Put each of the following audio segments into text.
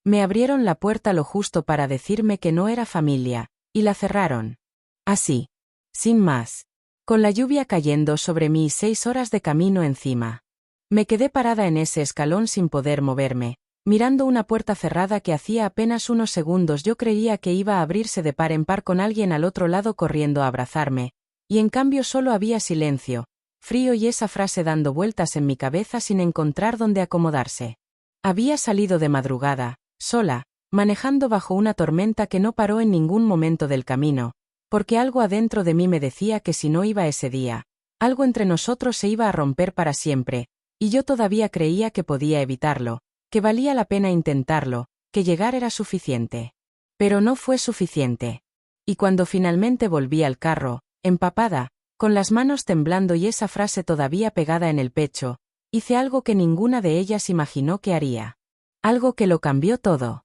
Me abrieron la puerta lo justo para decirme que no era familia, y la cerraron. Así. Sin más. Con la lluvia cayendo sobre mí y 6 horas de camino encima. Me quedé parada en ese escalón sin poder moverme, mirando una puerta cerrada que hacía apenas unos segundos yo creía que iba a abrirse de par en par con alguien al otro lado corriendo a abrazarme, y en cambio solo había silencio, frío y esa frase dando vueltas en mi cabeza sin encontrar dónde acomodarse. Había salido de madrugada, sola, manejando bajo una tormenta que no paró en ningún momento del camino, porque algo adentro de mí me decía que si no iba ese día, algo entre nosotros se iba a romper para siempre, y yo todavía creía que podía evitarlo, que valía la pena intentarlo, que llegar era suficiente. Pero no fue suficiente. Y cuando finalmente volví al carro, empapada, con las manos temblando y esa frase todavía pegada en el pecho, hice algo que ninguna de ellas imaginó que haría. Algo que lo cambió todo.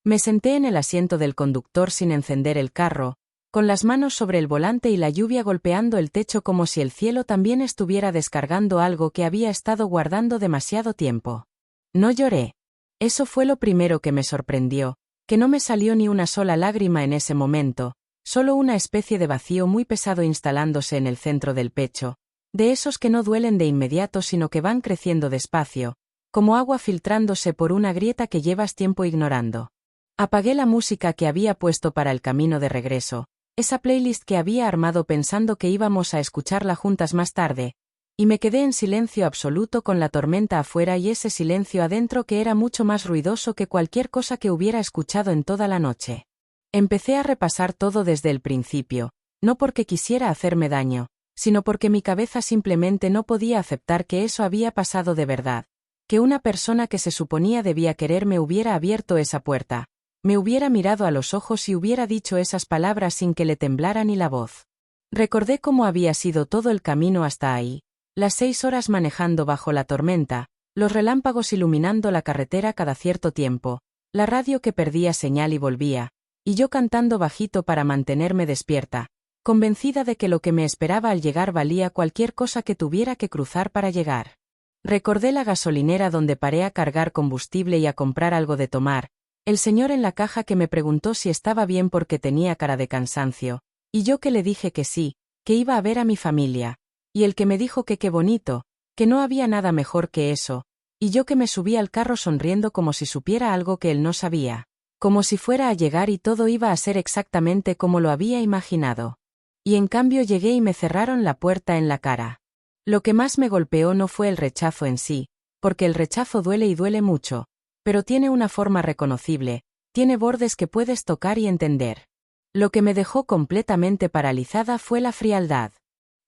Me senté en el asiento del conductor sin encender el carro, con las manos sobre el volante y la lluvia golpeando el techo como si el cielo también estuviera descargando algo que había estado guardando demasiado tiempo. No lloré. Eso fue lo primero que me sorprendió, que no me salió ni una sola lágrima en ese momento, solo una especie de vacío muy pesado instalándose en el centro del pecho, de esos que no duelen de inmediato sino que van creciendo despacio, como agua filtrándose por una grieta que llevas tiempo ignorando. Apagué la música que había puesto para el camino de regreso, esa playlist que había armado pensando que íbamos a escucharla juntas más tarde, y me quedé en silencio absoluto con la tormenta afuera y ese silencio adentro que era mucho más ruidoso que cualquier cosa que hubiera escuchado en toda la noche. Empecé a repasar todo desde el principio, no porque quisiera hacerme daño, sino porque mi cabeza simplemente no podía aceptar que eso había pasado de verdad, que una persona que se suponía debía quererme hubiera abierto esa puerta, me hubiera mirado a los ojos y hubiera dicho esas palabras sin que le temblara ni la voz. Recordé cómo había sido todo el camino hasta ahí, las 6 horas manejando bajo la tormenta, los relámpagos iluminando la carretera cada cierto tiempo, la radio que perdía señal y volvía, y yo cantando bajito para mantenerme despierta, convencida de que lo que me esperaba al llegar valía cualquier cosa que tuviera que cruzar para llegar. Recordé la gasolinera donde paré a cargar combustible y a comprar algo de tomar, el señor en la caja que me preguntó si estaba bien porque tenía cara de cansancio, y yo que le dije que sí, que iba a ver a mi familia, y el que me dijo que qué bonito, que no había nada mejor que eso, y yo que me subí al carro sonriendo como si supiera algo que él no sabía, como si fuera a llegar y todo iba a ser exactamente como lo había imaginado. Y en cambio llegué y me cerraron la puerta en la cara. Lo que más me golpeó no fue el rechazo en sí, porque el rechazo duele y duele mucho, pero tiene una forma reconocible, tiene bordes que puedes tocar y entender. Lo que me dejó completamente paralizada fue la frialdad.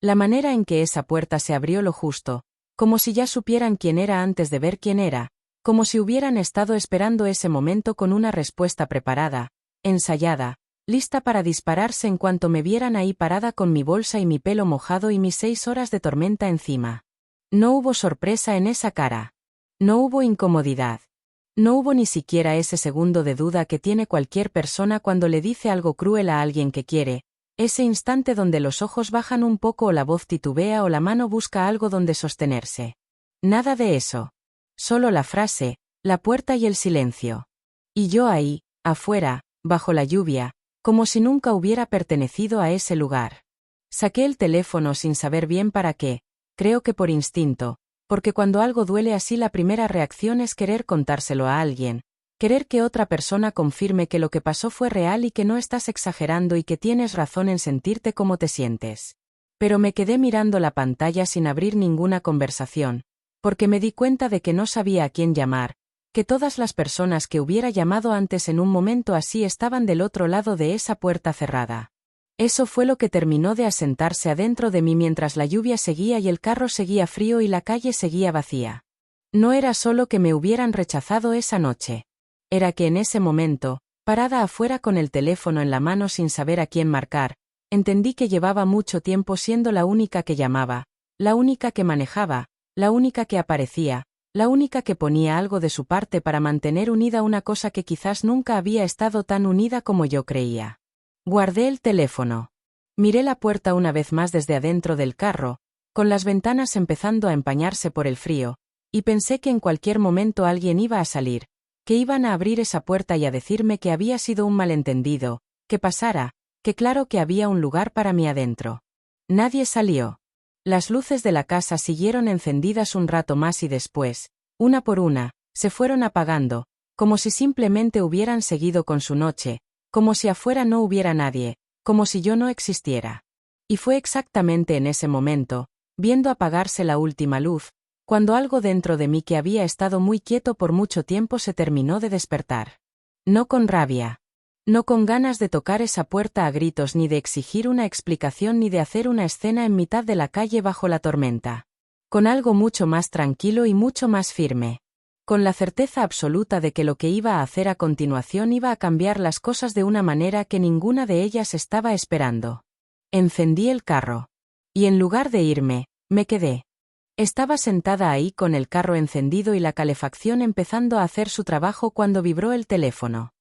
La manera en que esa puerta se abrió lo justo, como si ya supieran quién era antes de ver quién era, como si hubieran estado esperando ese momento con una respuesta preparada, ensayada, lista para dispararse en cuanto me vieran ahí parada con mi bolsa y mi pelo mojado y mis 6 horas de tormenta encima. No hubo sorpresa en esa cara. No hubo incomodidad. No hubo ni siquiera ese segundo de duda que tiene cualquier persona cuando le dice algo cruel a alguien que quiere, ese instante donde los ojos bajan un poco o la voz titubea o la mano busca algo donde sostenerse. Nada de eso. Solo la frase, la puerta y el silencio. Y yo ahí, afuera, bajo la lluvia, como si nunca hubiera pertenecido a ese lugar. Saqué el teléfono sin saber bien para qué, creo que por instinto, porque cuando algo duele así la primera reacción es querer contárselo a alguien, querer que otra persona confirme que lo que pasó fue real y que no estás exagerando y que tienes razón en sentirte como te sientes. Pero me quedé mirando la pantalla sin abrir ninguna conversación, porque me di cuenta de que no sabía a quién llamar, que todas las personas que hubiera llamado antes en un momento así estaban del otro lado de esa puerta cerrada. Eso fue lo que terminó de asentarse adentro de mí mientras la lluvia seguía y el carro seguía frío y la calle seguía vacía. No era solo que me hubieran rechazado esa noche. Era que en ese momento, parada afuera con el teléfono en la mano sin saber a quién marcar, entendí que llevaba mucho tiempo siendo la única que llamaba, la única que manejaba, la única que aparecía, la única que ponía algo de su parte para mantener unida una cosa que quizás nunca había estado tan unida como yo creía. Guardé el teléfono. Miré la puerta una vez más desde adentro del carro, con las ventanas empezando a empañarse por el frío, y pensé que en cualquier momento alguien iba a salir, que iban a abrir esa puerta y a decirme que había sido un malentendido, que pasara, que claro que había un lugar para mí adentro. Nadie salió. Las luces de la casa siguieron encendidas un rato más y después, una por una, se fueron apagando, como si simplemente hubieran seguido con su noche, como si afuera no hubiera nadie, como si yo no existiera. Y fue exactamente en ese momento, viendo apagarse la última luz, cuando algo dentro de mí que había estado muy quieto por mucho tiempo se terminó de despertar. No con rabia. No con ganas de tocar esa puerta a gritos ni de exigir una explicación ni de hacer una escena en mitad de la calle bajo la tormenta. Con algo mucho más tranquilo y mucho más firme. Con la certeza absoluta de que lo que iba a hacer a continuación iba a cambiar las cosas de una manera que ninguna de ellas estaba esperando. Encendí el carro. Y en lugar de irme, me quedé. Estaba sentada ahí con el carro encendido y la calefacción empezando a hacer su trabajo cuando vibró el teléfono.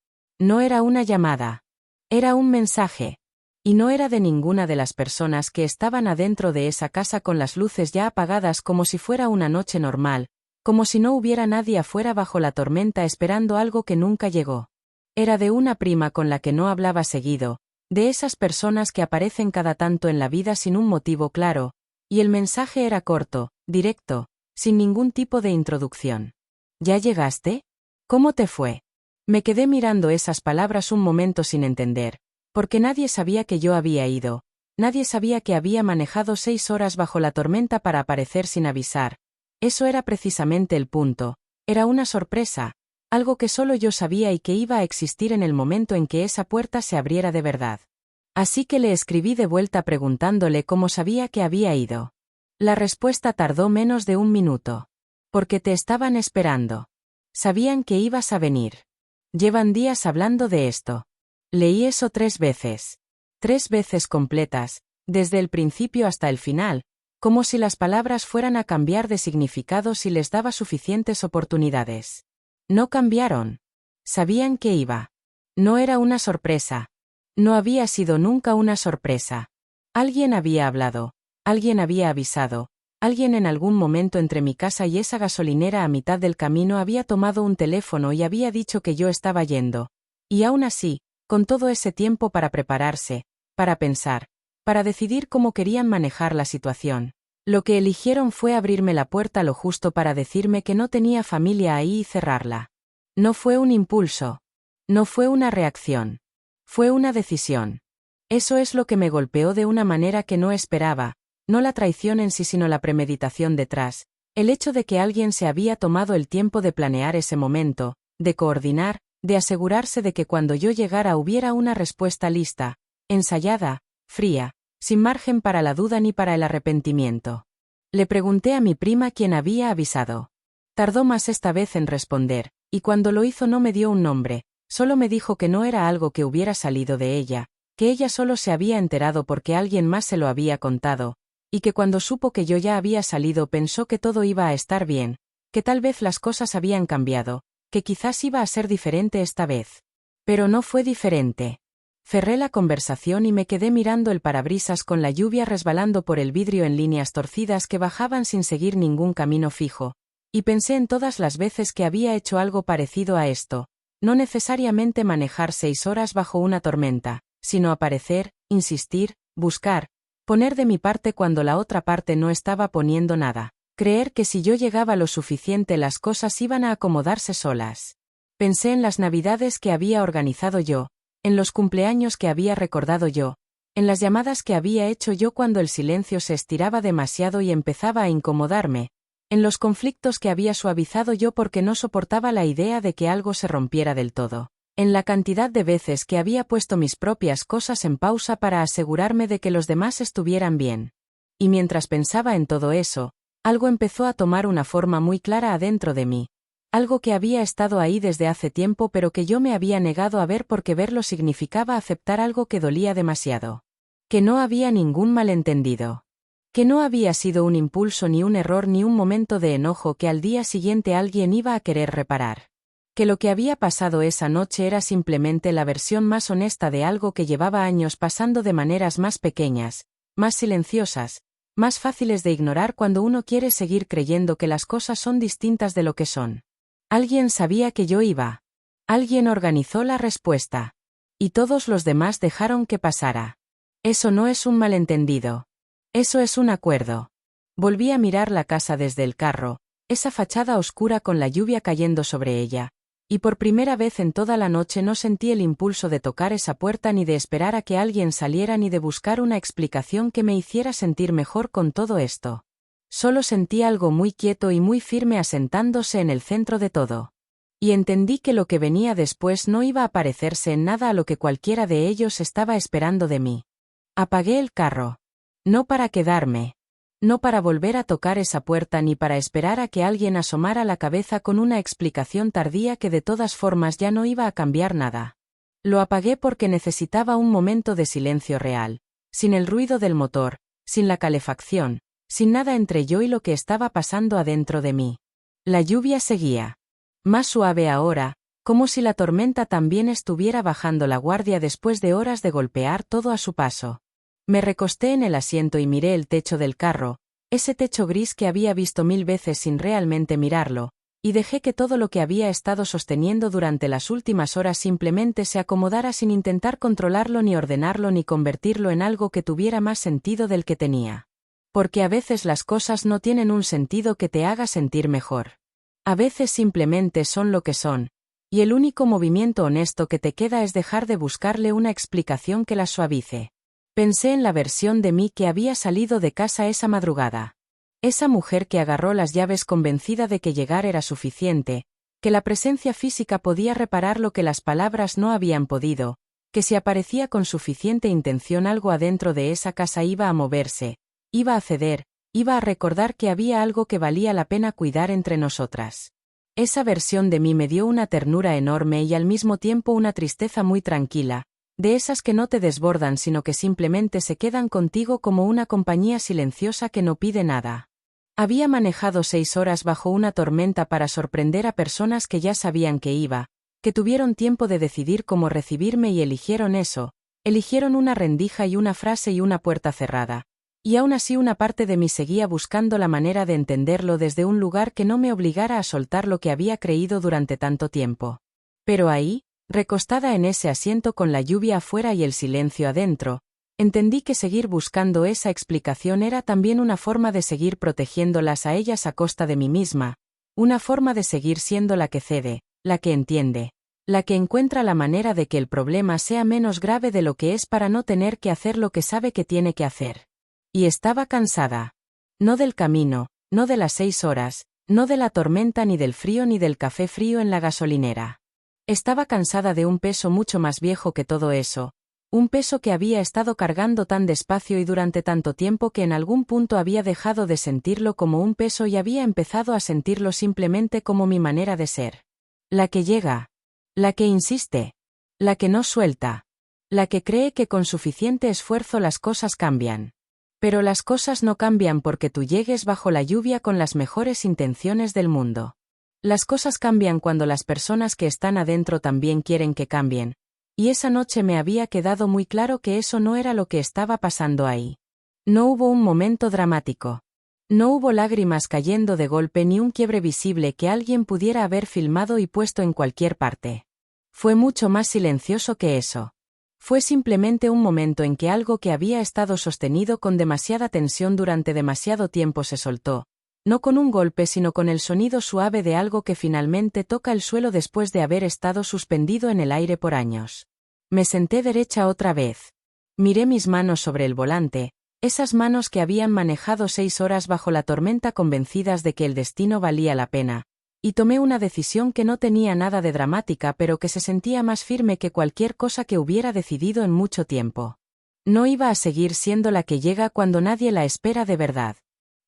No era una llamada. Era un mensaje. Y no era de ninguna de las personas que estaban adentro de esa casa con las luces ya apagadas como si fuera una noche normal, como si no hubiera nadie afuera bajo la tormenta esperando algo que nunca llegó. Era de una prima con la que no hablaba seguido, de esas personas que aparecen cada tanto en la vida sin un motivo claro, y el mensaje era corto, directo, sin ningún tipo de introducción. ¿Ya llegaste? ¿Cómo te fue? Me quedé mirando esas palabras un momento sin entender, porque nadie sabía que yo había ido, nadie sabía que había manejado 6 horas bajo la tormenta para aparecer sin avisar. Eso era precisamente el punto, era una sorpresa, algo que solo yo sabía y que iba a existir en el momento en que esa puerta se abriera de verdad. Así que le escribí de vuelta preguntándole cómo sabía que había ido. La respuesta tardó menos de 1 minuto. Porque te estaban esperando. Sabían que ibas a venir. Llevan días hablando de esto. Leí eso 3 veces. 3 veces completas, desde el principio hasta el final, como si las palabras fueran a cambiar de significado si les daba suficientes oportunidades. No cambiaron. Sabían que iba. No era una sorpresa. No había sido nunca una sorpresa. Alguien había hablado, alguien había avisado, alguien en algún momento entre mi casa y esa gasolinera a mitad del camino había tomado un teléfono y había dicho que yo estaba yendo. Y aún así, con todo ese tiempo para prepararse, para pensar, para decidir cómo querían manejar la situación, lo que eligieron fue abrirme la puerta lo justo para decirme que no tenía familia ahí y cerrarla. No fue un impulso. No fue una reacción. Fue una decisión. Eso es lo que me golpeó de una manera que no esperaba, no la traición en sí sino la premeditación detrás, el hecho de que alguien se había tomado el tiempo de planear ese momento, de coordinar, de asegurarse de que cuando yo llegara hubiera una respuesta lista, ensayada, fría, sin margen para la duda ni para el arrepentimiento. Le pregunté a mi prima quién había avisado. Tardó más esta vez en responder, y cuando lo hizo no me dio un nombre, solo me dijo que no era algo que hubiera salido de ella, que ella solo se había enterado porque alguien más se lo había contado, y que cuando supo que yo ya había salido pensó que todo iba a estar bien, que tal vez las cosas habían cambiado, que quizás iba a ser diferente esta vez. Pero no fue diferente. Cerré la conversación y me quedé mirando el parabrisas con la lluvia resbalando por el vidrio en líneas torcidas que bajaban sin seguir ningún camino fijo, y pensé en todas las veces que había hecho algo parecido a esto. No necesariamente manejar 6 horas bajo una tormenta, sino aparecer, insistir, buscar, poner de mi parte cuando la otra parte no estaba poniendo nada, creer que si yo llegaba lo suficiente las cosas iban a acomodarse solas. Pensé en las navidades que había organizado yo, en los cumpleaños que había recordado yo, en las llamadas que había hecho yo cuando el silencio se estiraba demasiado y empezaba a incomodarme, en los conflictos que había suavizado yo porque no soportaba la idea de que algo se rompiera del todo, en la cantidad de veces que había puesto mis propias cosas en pausa para asegurarme de que los demás estuvieran bien. Y mientras pensaba en todo eso, algo empezó a tomar una forma muy clara adentro de mí, algo que había estado ahí desde hace tiempo pero que yo me había negado a ver porque verlo significaba aceptar algo que dolía demasiado. Que no había ningún malentendido. Que no había sido un impulso ni un error ni un momento de enojo que al día siguiente alguien iba a querer reparar. Que lo que había pasado esa noche era simplemente la versión más honesta de algo que llevaba años pasando de maneras más pequeñas, más silenciosas, más fáciles de ignorar cuando uno quiere seguir creyendo que las cosas son distintas de lo que son. Alguien sabía que yo iba. Alguien organizó la respuesta. Y todos los demás dejaron que pasara. Eso no es un malentendido. Eso es un acuerdo. Volví a mirar la casa desde el carro, esa fachada oscura con la lluvia cayendo sobre ella, y por primera vez en toda la noche no sentí el impulso de tocar esa puerta ni de esperar a que alguien saliera ni de buscar una explicación que me hiciera sentir mejor con todo esto. Solo sentí algo muy quieto y muy firme asentándose en el centro de todo. Y entendí que lo que venía después no iba a parecerse en nada a lo que cualquiera de ellos estaba esperando de mí. Apagué el carro. No para quedarme. No para volver a tocar esa puerta ni para esperar a que alguien asomara la cabeza con una explicación tardía que de todas formas ya no iba a cambiar nada. Lo apagué porque necesitaba un momento de silencio real, sin el ruido del motor, sin la calefacción, sin nada entre yo y lo que estaba pasando adentro de mí. La lluvia seguía. Más suave ahora, como si la tormenta también estuviera bajando la guardia después de horas de golpear todo a su paso. Me recosté en el asiento y miré el techo del carro, ese techo gris que había visto 1000 veces sin realmente mirarlo, y dejé que todo lo que había estado sosteniendo durante las últimas horas simplemente se acomodara sin intentar controlarlo ni ordenarlo ni convertirlo en algo que tuviera más sentido del que tenía. Porque a veces las cosas no tienen un sentido que te haga sentir mejor. A veces simplemente son lo que son, y el único movimiento honesto que te queda es dejar de buscarle una explicación que las suavice. Pensé en la versión de mí que había salido de casa esa madrugada. Esa mujer que agarró las llaves convencida de que llegar era suficiente, que la presencia física podía reparar lo que las palabras no habían podido, que si aparecía con suficiente intención algo adentro de esa casa iba a moverse, iba a ceder, iba a recordar que había algo que valía la pena cuidar entre nosotras. Esa versión de mí me dio una ternura enorme y al mismo tiempo una tristeza muy tranquila, de esas que no te desbordan sino que simplemente se quedan contigo como una compañía silenciosa que no pide nada. Había manejado 6 horas bajo una tormenta para sorprender a personas que ya sabían que iba, que tuvieron tiempo de decidir cómo recibirme y eligieron eso, eligieron una rendija y una frase y una puerta cerrada. Y aún así una parte de mí seguía buscando la manera de entenderlo desde un lugar que no me obligara a soltar lo que había creído durante tanto tiempo. Pero ahí, recostada en ese asiento con la lluvia afuera y el silencio adentro, entendí que seguir buscando esa explicación era también una forma de seguir protegiéndolas a ellas a costa de mí misma, una forma de seguir siendo la que cede, la que entiende, la que encuentra la manera de que el problema sea menos grave de lo que es para no tener que hacer lo que sabe que tiene que hacer. Y estaba cansada. No del camino, no de las 6 horas, no de la tormenta ni del frío ni del café frío en la gasolinera. Estaba cansada de un peso mucho más viejo que todo eso, un peso que había estado cargando tan despacio y durante tanto tiempo que en algún punto había dejado de sentirlo como un peso y había empezado a sentirlo simplemente como mi manera de ser. La que llega. La que insiste. La que no suelta. La que cree que con suficiente esfuerzo las cosas cambian. Pero las cosas no cambian porque tú llegues bajo la lluvia con las mejores intenciones del mundo. Las cosas cambian cuando las personas que están adentro también quieren que cambien. Y esa noche me había quedado muy claro que eso no era lo que estaba pasando ahí. No hubo un momento dramático. No hubo lágrimas cayendo de golpe ni un quiebre visible que alguien pudiera haber filmado y puesto en cualquier parte. Fue mucho más silencioso que eso. Fue simplemente un momento en que algo que había estado sostenido con demasiada tensión durante demasiado tiempo se soltó, no con un golpe sino con el sonido suave de algo que finalmente toca el suelo después de haber estado suspendido en el aire por años. Me senté derecha otra vez. Miré mis manos sobre el volante, esas manos que habían manejado 6 horas bajo la tormenta convencidas de que el destino valía la pena. Y tomé una decisión que no tenía nada de dramática pero que se sentía más firme que cualquier cosa que hubiera decidido en mucho tiempo. No iba a seguir siendo la que llega cuando nadie la espera de verdad.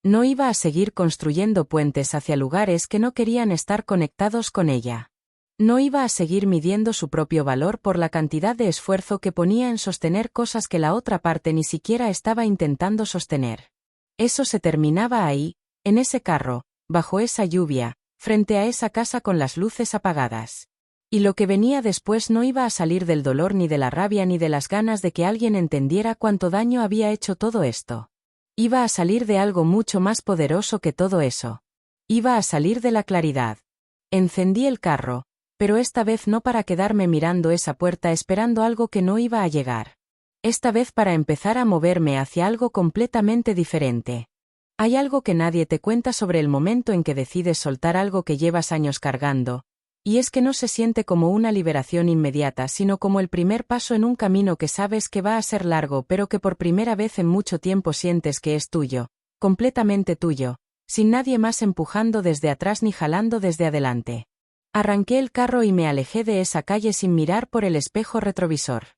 No iba a seguir construyendo puentes hacia lugares que no querían estar conectados con ella. No iba a seguir midiendo su propio valor por la cantidad de esfuerzo que ponía en sostener cosas que la otra parte ni siquiera estaba intentando sostener. Eso se terminaba ahí, en ese carro, bajo esa lluvia, frente a esa casa con las luces apagadas. Y lo que venía después no iba a salir del dolor ni de la rabia ni de las ganas de que alguien entendiera cuánto daño había hecho todo esto. Iba a salir de algo mucho más poderoso que todo eso. Iba a salir de la claridad. Encendí el carro, pero esta vez no para quedarme mirando esa puerta esperando algo que no iba a llegar. Esta vez para empezar a moverme hacia algo completamente diferente. Hay algo que nadie te cuenta sobre el momento en que decides soltar algo que llevas años cargando, y es que no se siente como una liberación inmediata sino como el primer paso en un camino que sabes que va a ser largo pero que por primera vez en mucho tiempo sientes que es tuyo, completamente tuyo, sin nadie más empujando desde atrás ni jalando desde adelante. Arranqué el carro y me alejé de esa calle sin mirar por el espejo retrovisor.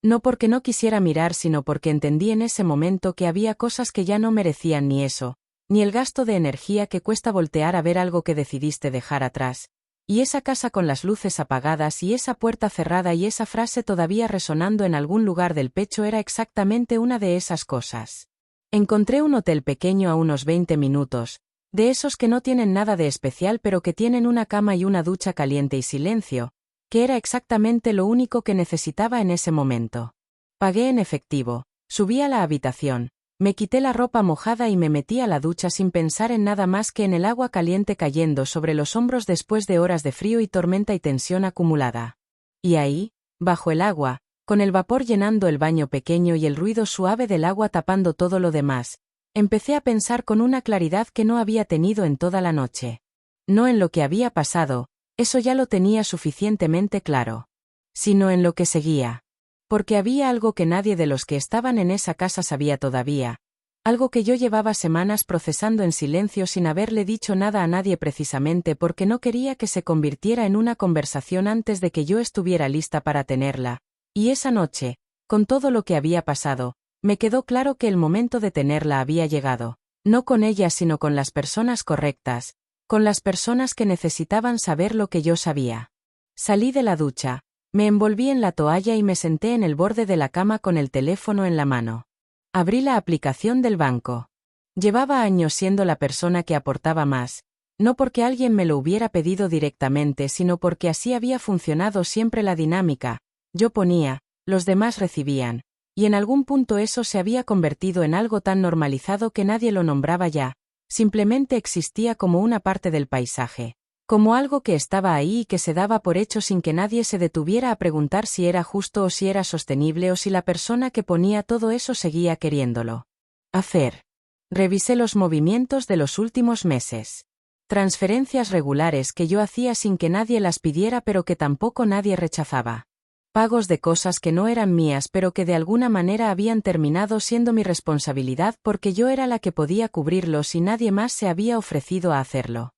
No porque no quisiera mirar sino porque entendí en ese momento que había cosas que ya no merecían ni eso, ni el gasto de energía que cuesta voltear a ver algo que decidiste dejar atrás. Y esa casa con las luces apagadas y esa puerta cerrada y esa frase todavía resonando en algún lugar del pecho era exactamente una de esas cosas. Encontré un hotel pequeño a unos 20 minutos, de esos que no tienen nada de especial pero que tienen una cama y una ducha caliente y silencio, que era exactamente lo único que necesitaba en ese momento. Pagué en efectivo, subí a la habitación, me quité la ropa mojada y me metí a la ducha sin pensar en nada más que en el agua caliente cayendo sobre los hombros después de horas de frío y tormenta y tensión acumulada. Y ahí, bajo el agua, con el vapor llenando el baño pequeño y el ruido suave del agua tapando todo lo demás, empecé a pensar con una claridad que no había tenido en toda la noche. No en lo que había pasado, eso ya lo tenía suficientemente claro, sino en lo que seguía. Porque había algo que nadie de los que estaban en esa casa sabía todavía, algo que yo llevaba semanas procesando en silencio sin haberle dicho nada a nadie precisamente porque no quería que se convirtiera en una conversación antes de que yo estuviera lista para tenerla, y esa noche, con todo lo que había pasado, me quedó claro que el momento de tenerla había llegado, no con ella sino con las personas correctas, con las personas que necesitaban saber lo que yo sabía. Salí de la ducha. Me envolví en la toalla y me senté en el borde de la cama con el teléfono en la mano. Abrí la aplicación del banco. Llevaba años siendo la persona que aportaba más, no porque alguien me lo hubiera pedido directamente sino porque así había funcionado siempre la dinámica, yo ponía, los demás recibían, y en algún punto eso se había convertido en algo tan normalizado que nadie lo nombraba ya, simplemente existía como una parte del paisaje. Como algo que estaba ahí y que se daba por hecho sin que nadie se detuviera a preguntar si era justo o si era sostenible o si la persona que ponía todo eso seguía queriéndolo hacer. Revisé los movimientos de los últimos meses. Transferencias regulares que yo hacía sin que nadie las pidiera pero que tampoco nadie rechazaba. Pagos de cosas que no eran mías pero que de alguna manera habían terminado siendo mi responsabilidad porque yo era la que podía cubrirlos y nadie más se había ofrecido a hacerlo.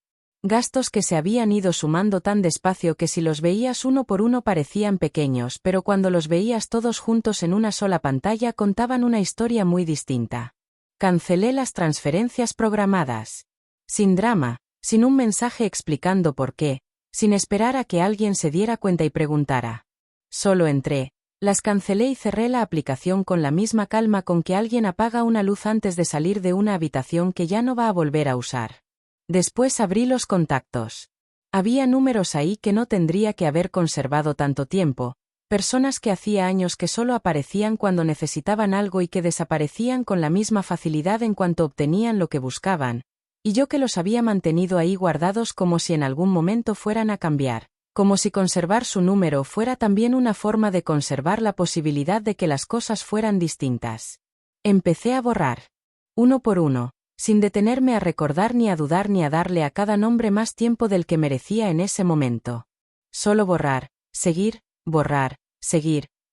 Gastos que se habían ido sumando tan despacio que si los veías uno por uno parecían pequeños, pero cuando los veías todos juntos en una sola pantalla contaban una historia muy distinta. Cancelé las transferencias programadas. Sin drama, sin un mensaje explicando por qué, sin esperar a que alguien se diera cuenta y preguntara. Solo entré, las cancelé y cerré la aplicación con la misma calma con que alguien apaga una luz antes de salir de una habitación que ya no va a volver a usar. Después abrí los contactos. Había números ahí que no tendría que haber conservado tanto tiempo, personas que hacía años que solo aparecían cuando necesitaban algo y que desaparecían con la misma facilidad en cuanto obtenían lo que buscaban, y yo que los había mantenido ahí guardados como si en algún momento fueran a cambiar, como si conservar su número fuera también una forma de conservar la posibilidad de que las cosas fueran distintas. Empecé a borrar. Uno por uno, sin detenerme a recordar ni a dudar ni a darle a cada nombre más tiempo del que merecía en ese momento. Solo borrar, seguir,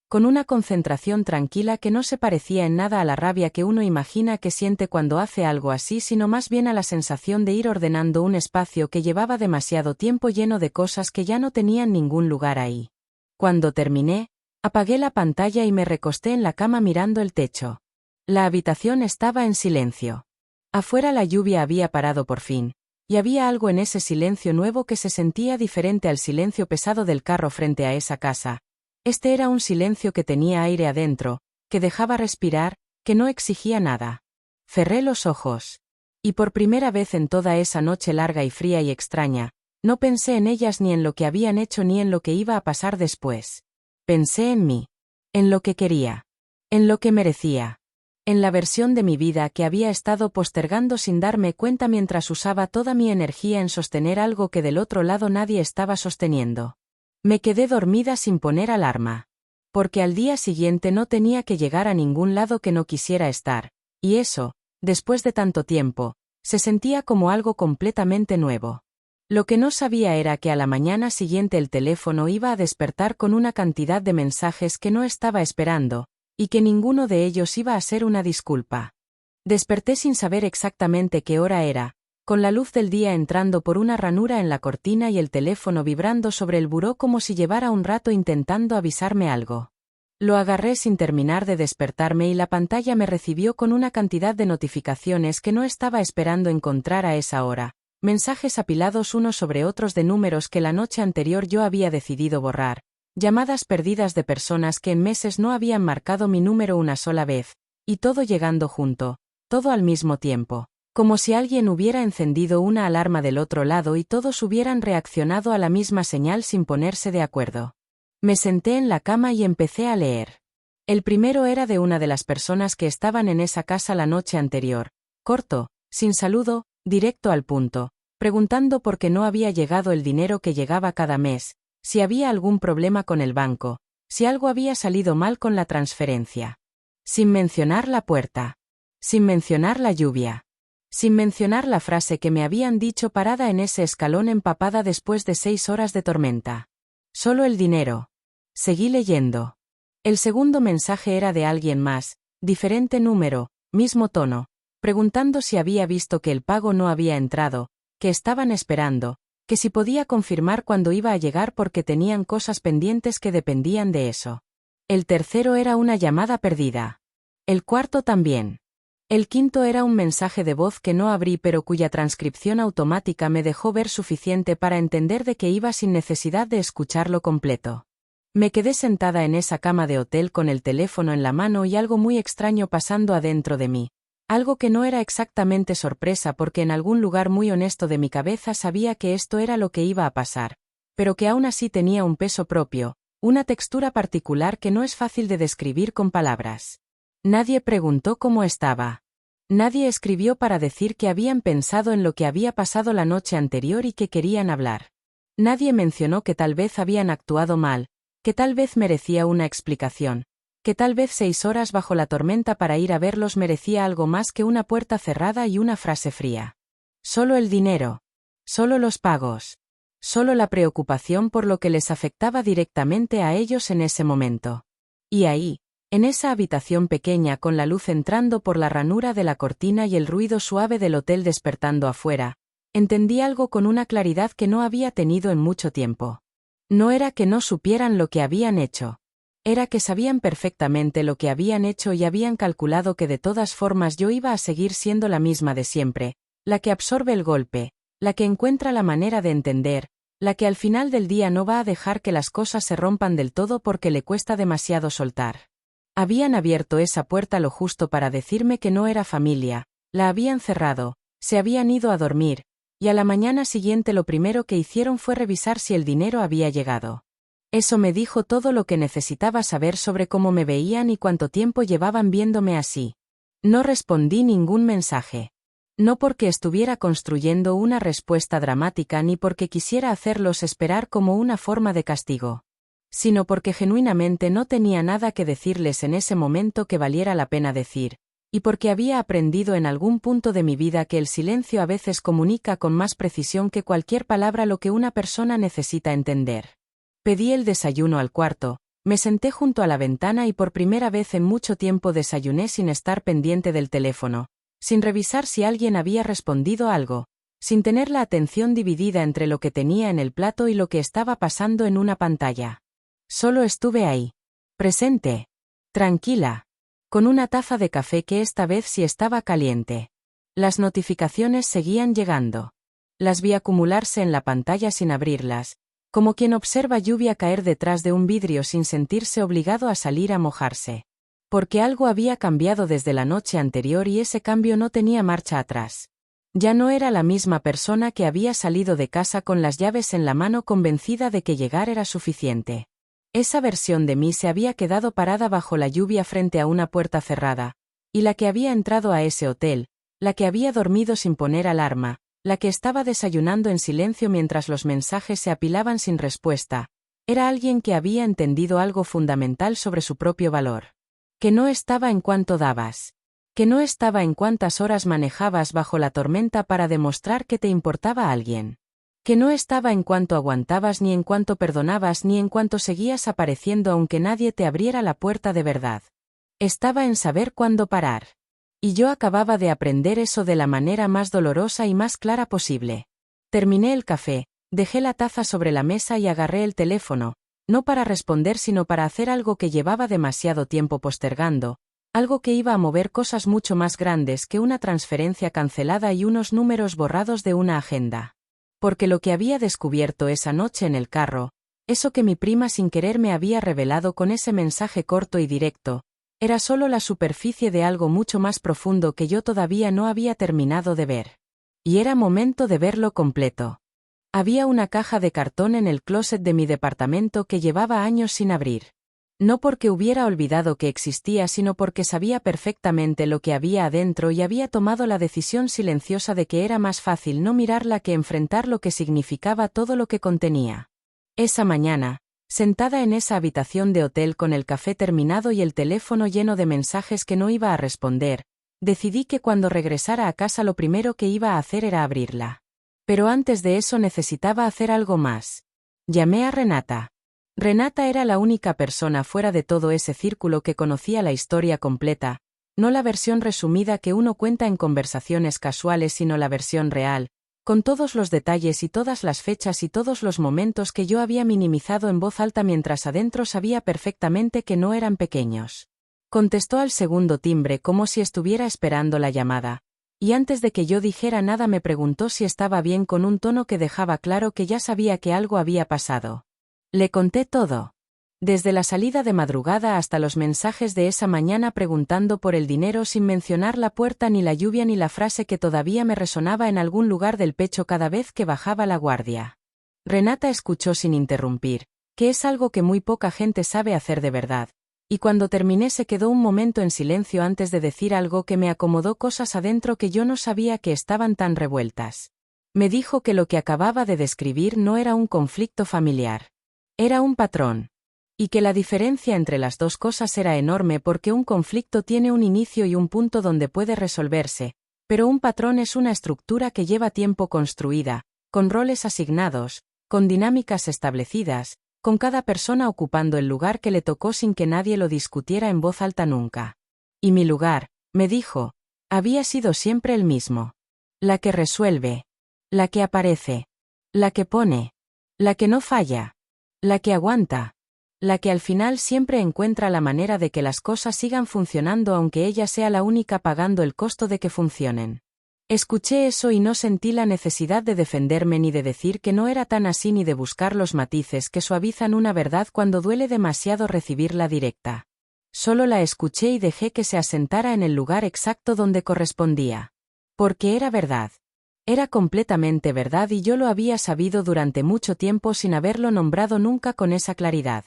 con una concentración tranquila que no se parecía en nada a la rabia que uno imagina que siente cuando hace algo así, sino más bien a la sensación de ir ordenando un espacio que llevaba demasiado tiempo lleno de cosas que ya no tenían ningún lugar ahí. Cuando terminé, apagué la pantalla y me recosté en la cama mirando el techo. La habitación estaba en silencio. Afuera la lluvia había parado por fin, y había algo en ese silencio nuevo que se sentía diferente al silencio pesado del carro frente a esa casa. Este era un silencio que tenía aire adentro, que dejaba respirar, que no exigía nada. Cerré los ojos. Y por primera vez en toda esa noche larga y fría y extraña, no pensé en ellas ni en lo que habían hecho ni en lo que iba a pasar después. Pensé en mí. En lo que quería. En lo que merecía. En la versión de mi vida que había estado postergando sin darme cuenta mientras usaba toda mi energía en sostener algo que del otro lado nadie estaba sosteniendo. Me quedé dormida sin poner alarma. Porque al día siguiente no tenía que llegar a ningún lado que no quisiera estar, y eso, después de tanto tiempo, se sentía como algo completamente nuevo. Lo que no sabía era que a la mañana siguiente el teléfono iba a despertar con una cantidad de mensajes que no estaba esperando, y que ninguno de ellos iba a ser una disculpa. Desperté sin saber exactamente qué hora era, con la luz del día entrando por una ranura en la cortina y el teléfono vibrando sobre el buró como si llevara un rato intentando avisarme algo. Lo agarré sin terminar de despertarme y la pantalla me recibió con una cantidad de notificaciones que no estaba esperando encontrar a esa hora, mensajes apilados unos sobre otros de números que la noche anterior yo había decidido borrar. Llamadas perdidas de personas que en meses no habían marcado mi número una sola vez, y todo llegando junto, todo al mismo tiempo, como si alguien hubiera encendido una alarma del otro lado y todos hubieran reaccionado a la misma señal sin ponerse de acuerdo. Me senté en la cama y empecé a leer. El primero era de una de las personas que estaban en esa casa la noche anterior, corto, sin saludo, directo al punto, preguntando por qué no había llegado el dinero que llegaba cada mes, si había algún problema con el banco, si algo había salido mal con la transferencia. Sin mencionar la puerta. Sin mencionar la lluvia. Sin mencionar la frase que me habían dicho parada en ese escalón empapada después de 6 horas de tormenta. Solo el dinero. Seguí leyendo. El segundo mensaje era de alguien más, diferente número, mismo tono, preguntando si había visto que el pago no había entrado, que estaban esperando, que si podía confirmar cuándo iba a llegar porque tenían cosas pendientes que dependían de eso. El tercero era una llamada perdida. El cuarto también. El quinto era un mensaje de voz que no abrí pero cuya transcripción automática me dejó ver suficiente para entender de qué iba sin necesidad de escucharlo completo. Me quedé sentada en esa cama de hotel con el teléfono en la mano y algo muy extraño pasando adentro de mí. Algo que no era exactamente sorpresa porque en algún lugar muy honesto de mi cabeza sabía que esto era lo que iba a pasar, pero que aún así tenía un peso propio, una textura particular que no es fácil de describir con palabras. Nadie preguntó cómo estaba. Nadie escribió para decir que habían pensado en lo que había pasado la noche anterior y que querían hablar. Nadie mencionó que tal vez habían actuado mal, que tal vez merecía una explicación, que tal vez 6 horas bajo la tormenta para ir a verlos merecía algo más que una puerta cerrada y una frase fría. Solo el dinero. Solo los pagos. Solo la preocupación por lo que les afectaba directamente a ellos en ese momento. Y ahí, en esa habitación pequeña con la luz entrando por la ranura de la cortina y el ruido suave del hotel despertando afuera, entendí algo con una claridad que no había tenido en mucho tiempo. No era que no supieran lo que habían hecho. Era que sabían perfectamente lo que habían hecho y habían calculado que de todas formas yo iba a seguir siendo la misma de siempre, la que absorbe el golpe, la que encuentra la manera de entender, la que al final del día no va a dejar que las cosas se rompan del todo porque le cuesta demasiado soltar. Habían abierto esa puerta lo justo para decirme que no era familia, la habían cerrado, se habían ido a dormir, y a la mañana siguiente lo primero que hicieron fue revisar si el dinero había llegado. Eso me dijo todo lo que necesitaba saber sobre cómo me veían y cuánto tiempo llevaban viéndome así. No respondí ningún mensaje. No porque estuviera construyendo una respuesta dramática ni porque quisiera hacerlos esperar como una forma de castigo, sino porque genuinamente no tenía nada que decirles en ese momento que valiera la pena decir, y porque había aprendido en algún punto de mi vida que el silencio a veces comunica con más precisión que cualquier palabra lo que una persona necesita entender. Pedí el desayuno al cuarto, me senté junto a la ventana y por primera vez en mucho tiempo desayuné sin estar pendiente del teléfono, sin revisar si alguien había respondido algo, sin tener la atención dividida entre lo que tenía en el plato y lo que estaba pasando en una pantalla. Solo estuve ahí, presente, tranquila, con una taza de café que esta vez sí estaba caliente. Las notificaciones seguían llegando. Las vi acumularse en la pantalla sin abrirlas, como quien observa lluvia caer detrás de un vidrio sin sentirse obligado a salir a mojarse. Porque algo había cambiado desde la noche anterior y ese cambio no tenía marcha atrás. Ya no era la misma persona que había salido de casa con las llaves en la mano convencida de que llegar era suficiente. Esa versión de mí se había quedado parada bajo la lluvia frente a una puerta cerrada, Y la que había entrado a ese hotel, la que había dormido sin poner alarma, la que estaba desayunando en silencio mientras los mensajes se apilaban sin respuesta, era alguien que había entendido algo fundamental sobre su propio valor. Que no estaba en cuánto dabas. Que no estaba en cuántas horas manejabas bajo la tormenta para demostrar que te importaba a alguien. Que no estaba en cuánto aguantabas ni en cuánto perdonabas ni en cuánto seguías apareciendo aunque nadie te abriera la puerta de verdad. Estaba en saber cuándo parar. Y yo acababa de aprender eso de la manera más dolorosa y más clara posible. Terminé el café, dejé la taza sobre la mesa y agarré el teléfono, no para responder sino para hacer algo que llevaba demasiado tiempo postergando, algo que iba a mover cosas mucho más grandes que una transferencia cancelada y unos números borrados de una agenda. Porque lo que había descubierto esa noche en el carro, eso que mi prima sin querer me había revelado con ese mensaje corto y directo, era solo la superficie de algo mucho más profundo que yo todavía no había terminado de ver. Y era momento de verlo completo. Había una caja de cartón en el closet de mi departamento que llevaba años sin abrir. No porque hubiera olvidado que existía, sino porque sabía perfectamente lo que había adentro y había tomado la decisión silenciosa de que era más fácil no mirarla que enfrentar lo que significaba todo lo que contenía. Esa mañana, sentada en esa habitación de hotel con el café terminado y el teléfono lleno de mensajes que no iba a responder, decidí que cuando regresara a casa lo primero que iba a hacer era abrirla. Pero antes de eso necesitaba hacer algo más. Llamé a Renata. Renata era la única persona fuera de todo ese círculo que conocía la historia completa, no la versión resumida que uno cuenta en conversaciones casuales sino la versión real, con todos los detalles y todas las fechas y todos los momentos que yo había minimizado en voz alta mientras adentro sabía perfectamente que no eran pequeños. Contestó al segundo timbre como si estuviera esperando la llamada, y antes de que yo dijera nada me preguntó si estaba bien con un tono que dejaba claro que ya sabía que algo había pasado. Le conté todo. Desde la salida de madrugada hasta los mensajes de esa mañana preguntando por el dinero sin mencionar la puerta ni la lluvia ni la frase que todavía me resonaba en algún lugar del pecho cada vez que bajaba la guardia. Renata escuchó sin interrumpir, que es algo que muy poca gente sabe hacer de verdad, y cuando terminé se quedó un momento en silencio antes de decir algo que me acomodó cosas adentro que yo no sabía que estaban tan revueltas. Me dijo que lo que acababa de describir no era un conflicto familiar. Era un patrón. Y que la diferencia entre las dos cosas era enorme porque un conflicto tiene un inicio y un punto donde puede resolverse, pero un patrón es una estructura que lleva tiempo construida, con roles asignados, con dinámicas establecidas, con cada persona ocupando el lugar que le tocó sin que nadie lo discutiera en voz alta nunca. Y mi lugar, me dijo, había sido siempre el mismo. La que resuelve. La que aparece. La que pone. La que no falla. La que aguanta. La que al final siempre encuentra la manera de que las cosas sigan funcionando aunque ella sea la única pagando el costo de que funcionen. Escuché eso y no sentí la necesidad de defenderme ni de decir que no era tan así ni de buscar los matices que suavizan una verdad cuando duele demasiado recibirla directa. Solo la escuché y dejé que se asentara en el lugar exacto donde correspondía. Porque era verdad. Era completamente verdad y yo lo había sabido durante mucho tiempo sin haberlo nombrado nunca con esa claridad.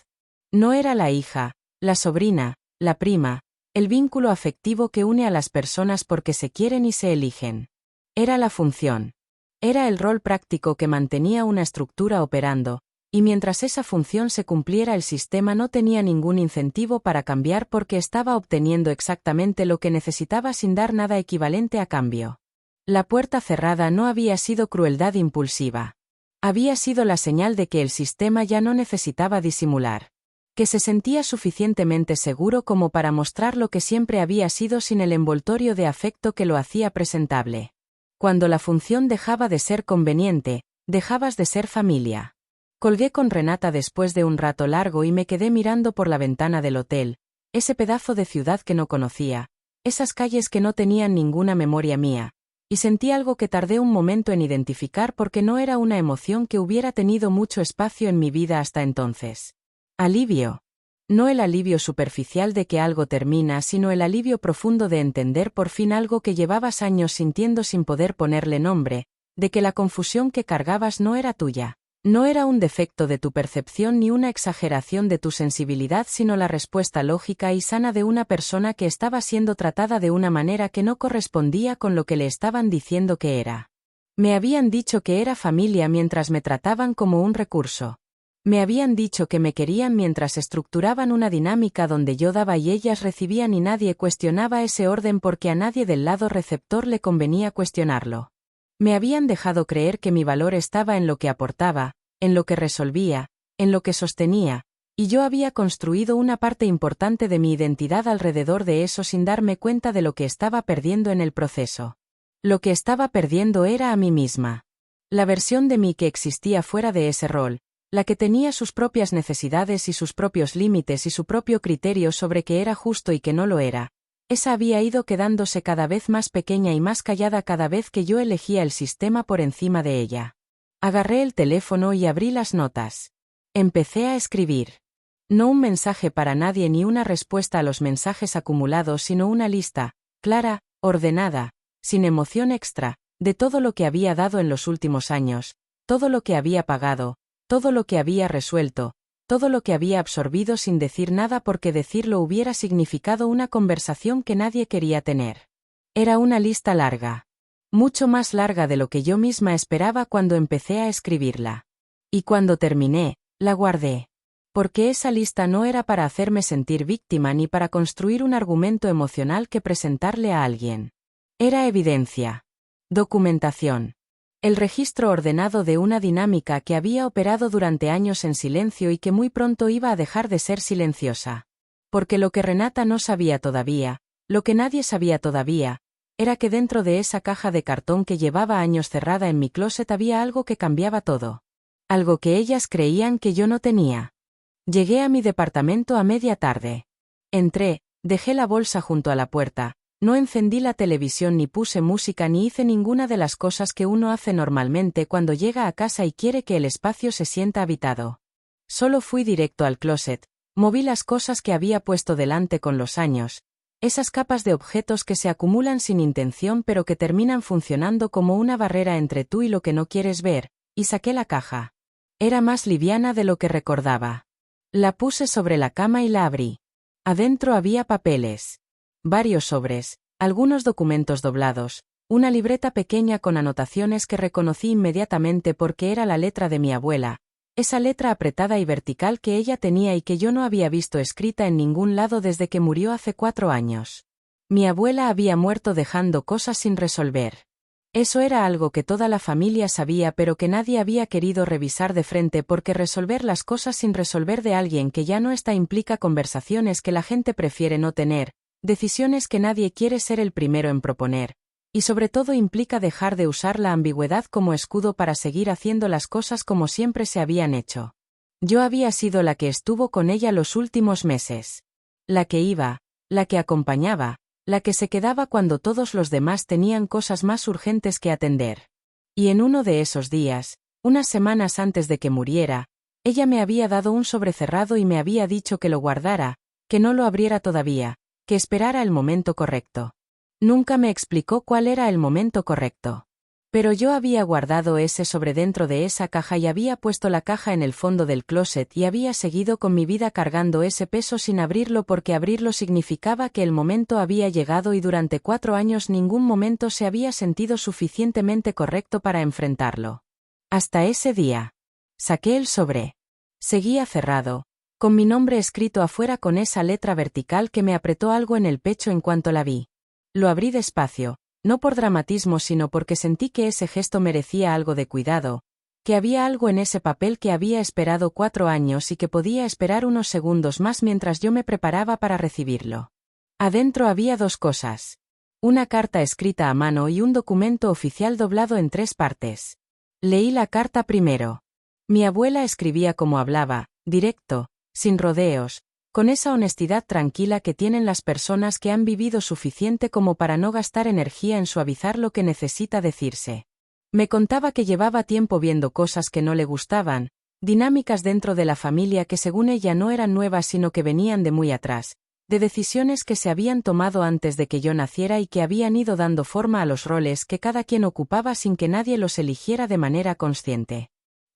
No era la hija, la sobrina, la prima, el vínculo afectivo que une a las personas porque se quieren y se eligen. Era la función. Era el rol práctico que mantenía una estructura operando, y mientras esa función se cumpliera el sistema no tenía ningún incentivo para cambiar porque estaba obteniendo exactamente lo que necesitaba sin dar nada equivalente a cambio. La puerta cerrada no había sido crueldad impulsiva. Había sido la señal de que el sistema ya no necesitaba disimular. Que se sentía suficientemente seguro como para mostrar lo que siempre había sido sin el envoltorio de afecto que lo hacía presentable. Cuando la función dejaba de ser conveniente, dejabas de ser familia. Colgué con Renata después de un rato largo y me quedé mirando por la ventana del hotel, ese pedazo de ciudad que no conocía, esas calles que no tenían ninguna memoria mía, y sentí algo que tardé un momento en identificar porque no era una emoción que hubiera tenido mucho espacio en mi vida hasta entonces. Alivio. No el alivio superficial de que algo termina, sino el alivio profundo de entender por fin algo que llevabas años sintiendo sin poder ponerle nombre, de que la confusión que cargabas no era tuya, No era un defecto de tu percepción ni una exageración de tu sensibilidad, sino la respuesta lógica y sana de una persona que estaba siendo tratada de una manera que no correspondía con lo que le estaban diciendo que era. Me habían dicho que era familia mientras me trataban como un recurso. Me habían dicho que me querían mientras estructuraban una dinámica donde yo daba y ellas recibían y nadie cuestionaba ese orden porque a nadie del lado receptor le convenía cuestionarlo. Me habían dejado creer que mi valor estaba en lo que aportaba, en lo que resolvía, en lo que sostenía, y yo había construido una parte importante de mi identidad alrededor de eso sin darme cuenta de lo que estaba perdiendo en el proceso. Lo que estaba perdiendo era a mí misma. La versión de mí que existía fuera de ese rol, la que tenía sus propias necesidades y sus propios límites y su propio criterio sobre qué era justo y qué no lo era. Esa había ido quedándose cada vez más pequeña y más callada cada vez que yo elegía el sistema por encima de ella. Agarré el teléfono y abrí las notas. Empecé a escribir. No un mensaje para nadie ni una respuesta a los mensajes acumulados, sino una lista, clara, ordenada, sin emoción extra, de todo lo que había dado en los últimos años, todo lo que había pagado, todo lo que había resuelto, todo lo que había absorbido sin decir nada porque decirlo hubiera significado una conversación que nadie quería tener. Era una lista larga. Mucho más larga de lo que yo misma esperaba cuando empecé a escribirla. Y cuando terminé, la guardé. Porque esa lista no era para hacerme sentir víctima ni para construir un argumento emocional que presentarle a alguien. Era evidencia. Documentación. El registro ordenado de una dinámica que había operado durante años en silencio y que muy pronto iba a dejar de ser silenciosa. Porque lo que Renata no sabía todavía, lo que nadie sabía todavía, era que dentro de esa caja de cartón que llevaba años cerrada en mi closet había algo que cambiaba todo. Algo que ellas creían que yo no tenía. Llegué a mi departamento a media tarde. Entré, dejé la bolsa junto a la puerta. No encendí la televisión ni puse música ni hice ninguna de las cosas que uno hace normalmente cuando llega a casa y quiere que el espacio se sienta habitado. Solo fui directo al closet, moví las cosas que había puesto delante con los años, esas capas de objetos que se acumulan sin intención pero que terminan funcionando como una barrera entre tú y lo que no quieres ver, y saqué la caja. Era más liviana de lo que recordaba. La puse sobre la cama y la abrí. Adentro había papeles. Varios sobres, algunos documentos doblados, una libreta pequeña con anotaciones que reconocí inmediatamente porque era la letra de mi abuela, esa letra apretada y vertical que ella tenía y que yo no había visto escrita en ningún lado desde que murió hace 4 años. Mi abuela había muerto dejando cosas sin resolver. Eso era algo que toda la familia sabía pero que nadie había querido revisar de frente porque resolver las cosas sin resolver de alguien que ya no está implica conversaciones que la gente prefiere no tener, decisiones que nadie quiere ser el primero en proponer, y sobre todo implica dejar de usar la ambigüedad como escudo para seguir haciendo las cosas como siempre se habían hecho. Yo había sido la que estuvo con ella los últimos meses. La que iba, la que acompañaba, la que se quedaba cuando todos los demás tenían cosas más urgentes que atender. Y en uno de esos días, unas semanas antes de que muriera, ella me había dado un sobre cerrado y me había dicho que lo guardara, que no lo abriera todavía, que esperara el momento correcto. Nunca me explicó cuál era el momento correcto. Pero yo había guardado ese sobre dentro de esa caja y había puesto la caja en el fondo del closet y había seguido con mi vida cargando ese peso sin abrirlo porque abrirlo significaba que el momento había llegado y durante 4 años ningún momento se había sentido suficientemente correcto para enfrentarlo. Hasta ese día. Saqué el sobre. Seguía cerrado, con mi nombre escrito afuera con esa letra vertical que me apretó algo en el pecho en cuanto la vi. Lo abrí despacio, no por dramatismo sino porque sentí que ese gesto merecía algo de cuidado, que había algo en ese papel que había esperado 4 años y que podía esperar unos segundos más mientras yo me preparaba para recibirlo. Adentro había 2 cosas. Una carta escrita a mano y un documento oficial doblado en 3 partes. Leí la carta primero. Mi abuela escribía como hablaba, directo, sin rodeos, con esa honestidad tranquila que tienen las personas que han vivido suficiente como para no gastar energía en suavizar lo que necesita decirse. Me contaba que llevaba tiempo viendo cosas que no le gustaban, dinámicas dentro de la familia que según ella no eran nuevas sino que venían de muy atrás, de decisiones que se habían tomado antes de que yo naciera y que habían ido dando forma a los roles que cada quien ocupaba sin que nadie los eligiera de manera consciente.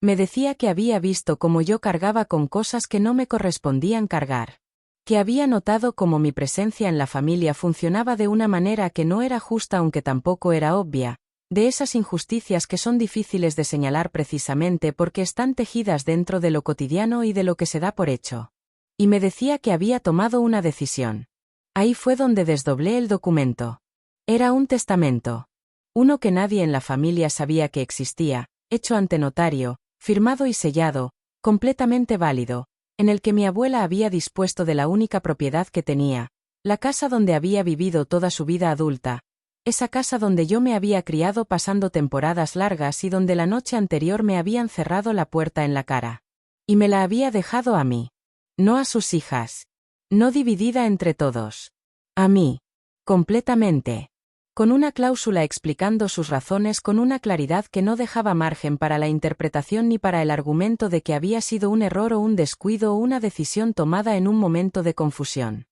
Me decía que había visto cómo yo cargaba con cosas que no me correspondían cargar. Que había notado cómo mi presencia en la familia funcionaba de una manera que no era justa aunque tampoco era obvia, de esas injusticias que son difíciles de señalar precisamente porque están tejidas dentro de lo cotidiano y de lo que se da por hecho. Y me decía que había tomado una decisión. Ahí fue donde desdoblé el documento. Era un testamento. Uno que nadie en la familia sabía que existía, hecho ante notario, firmado y sellado, completamente válido, en el que mi abuela había dispuesto de la única propiedad que tenía, la casa donde había vivido toda su vida adulta, esa casa donde yo me había criado pasando temporadas largas y donde la noche anterior me habían cerrado la puerta en la cara. Y me la había dejado a mí. No a sus hijas. No dividida entre todos. A mí. Completamente. Con una cláusula explicando sus razones con una claridad que no dejaba margen para la interpretación ni para el argumento de que había sido un error o un descuido o una decisión tomada en un momento de confusión.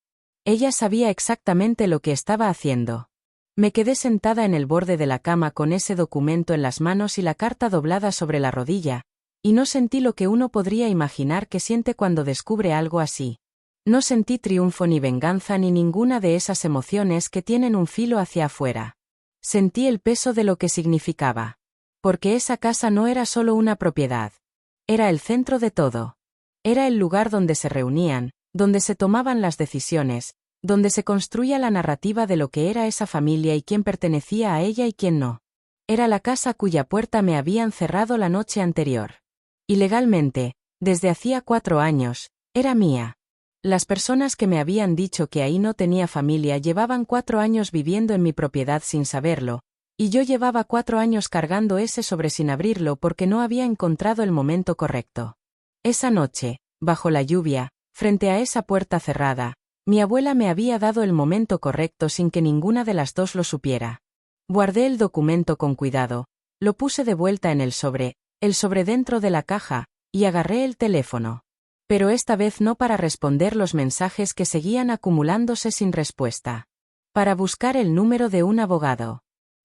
Ella sabía exactamente lo que estaba haciendo. Me quedé sentada en el borde de la cama con ese documento en las manos y la carta doblada sobre la rodilla, y no sentí lo que uno podría imaginar que siente cuando descubre algo así. No sentí triunfo ni venganza ni ninguna de esas emociones que tienen un filo hacia afuera. Sentí el peso de lo que significaba. Porque esa casa no era solo una propiedad. Era el centro de todo. Era el lugar donde se reunían, donde se tomaban las decisiones, donde se construía la narrativa de lo que era esa familia y quién pertenecía a ella y quién no. Era la casa cuya puerta me habían cerrado la noche anterior. Y legalmente, desde hacía 4 años, era mía. Las personas que me habían dicho que ahí no tenía familia llevaban 4 años viviendo en mi propiedad sin saberlo, y yo llevaba 4 años cargando ese sobre sin abrirlo porque no había encontrado el momento correcto. Esa noche, bajo la lluvia, frente a esa puerta cerrada, mi abuela me había dado el momento correcto sin que ninguna de las dos lo supiera. Guardé el documento con cuidado, lo puse de vuelta en el sobre dentro de la caja, y agarré el teléfono. Pero esta vez no para responder los mensajes que seguían acumulándose sin respuesta. Para buscar el número de un abogado.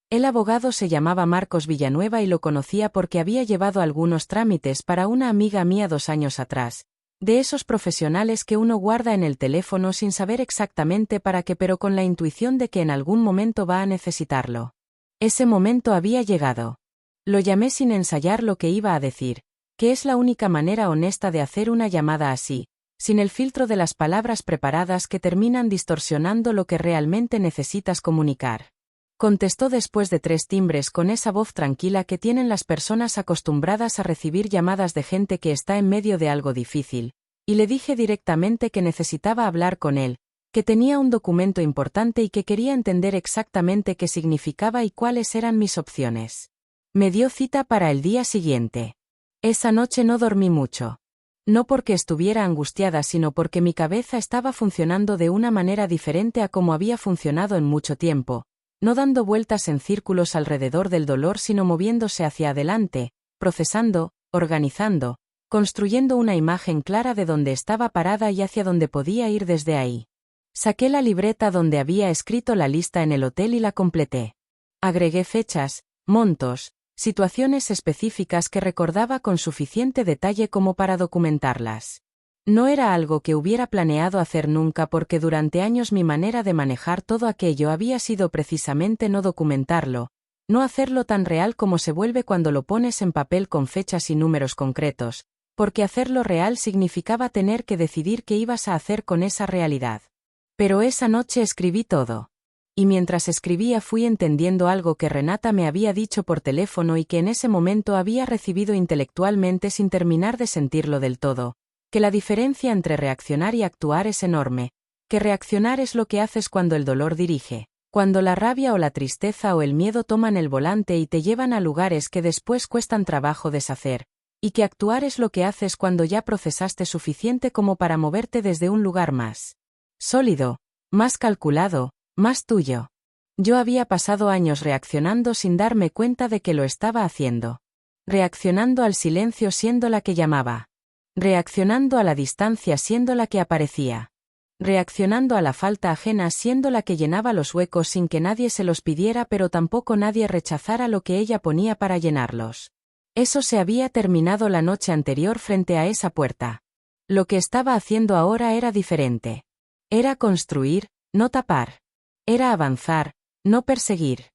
El abogado se llamaba Marcos Villanueva y lo conocía porque había llevado algunos trámites para una amiga mía 2 años atrás, de esos profesionales que uno guarda en el teléfono sin saber exactamente para qué pero con la intuición de que en algún momento va a necesitarlo. Ese momento había llegado. Lo llamé sin ensayar lo que iba a decir, que es la única manera honesta de hacer una llamada así, sin el filtro de las palabras preparadas que terminan distorsionando lo que realmente necesitas comunicar. Contestó después de 3 timbres con esa voz tranquila que tienen las personas acostumbradas a recibir llamadas de gente que está en medio de algo difícil, y le dije directamente que necesitaba hablar con él, que tenía un documento importante y que quería entender exactamente qué significaba y cuáles eran mis opciones. Me dio cita para el día siguiente. Esa noche no dormí mucho. No porque estuviera angustiada sino porque mi cabeza estaba funcionando de una manera diferente a como había funcionado en mucho tiempo, no dando vueltas en círculos alrededor del dolor sino moviéndose hacia adelante, procesando, organizando, construyendo una imagen clara de dónde estaba parada y hacia dónde podía ir desde ahí. Saqué la libreta donde había escrito la lista en el hotel y la completé. Agregué fechas, montos, situaciones específicas que recordaba con suficiente detalle como para documentarlas. No era algo que hubiera planeado hacer nunca porque durante años mi manera de manejar todo aquello había sido precisamente no documentarlo, no hacerlo tan real como se vuelve cuando lo pones en papel con fechas y números concretos, porque hacerlo real significaba tener que decidir qué ibas a hacer con esa realidad. Pero esa noche escribí todo. Y mientras escribía fui entendiendo algo que Renata me había dicho por teléfono y que en ese momento había recibido intelectualmente sin terminar de sentirlo del todo, que la diferencia entre reaccionar y actuar es enorme, que reaccionar es lo que haces cuando el dolor dirige, cuando la rabia o la tristeza o el miedo toman el volante y te llevan a lugares que después cuestan trabajo deshacer, y que actuar es lo que haces cuando ya procesaste suficiente como para moverte desde un lugar más sólido, más calculado, más tuyo. Yo había pasado años reaccionando sin darme cuenta de que lo estaba haciendo. Reaccionando al silencio siendo la que llamaba. Reaccionando a la distancia siendo la que aparecía. Reaccionando a la falta ajena siendo la que llenaba los huecos sin que nadie se los pidiera pero tampoco nadie rechazara lo que ella ponía para llenarlos. Eso se había terminado la noche anterior frente a esa puerta. Lo que estaba haciendo ahora era diferente. Era construir, no tapar. Era avanzar, no perseguir.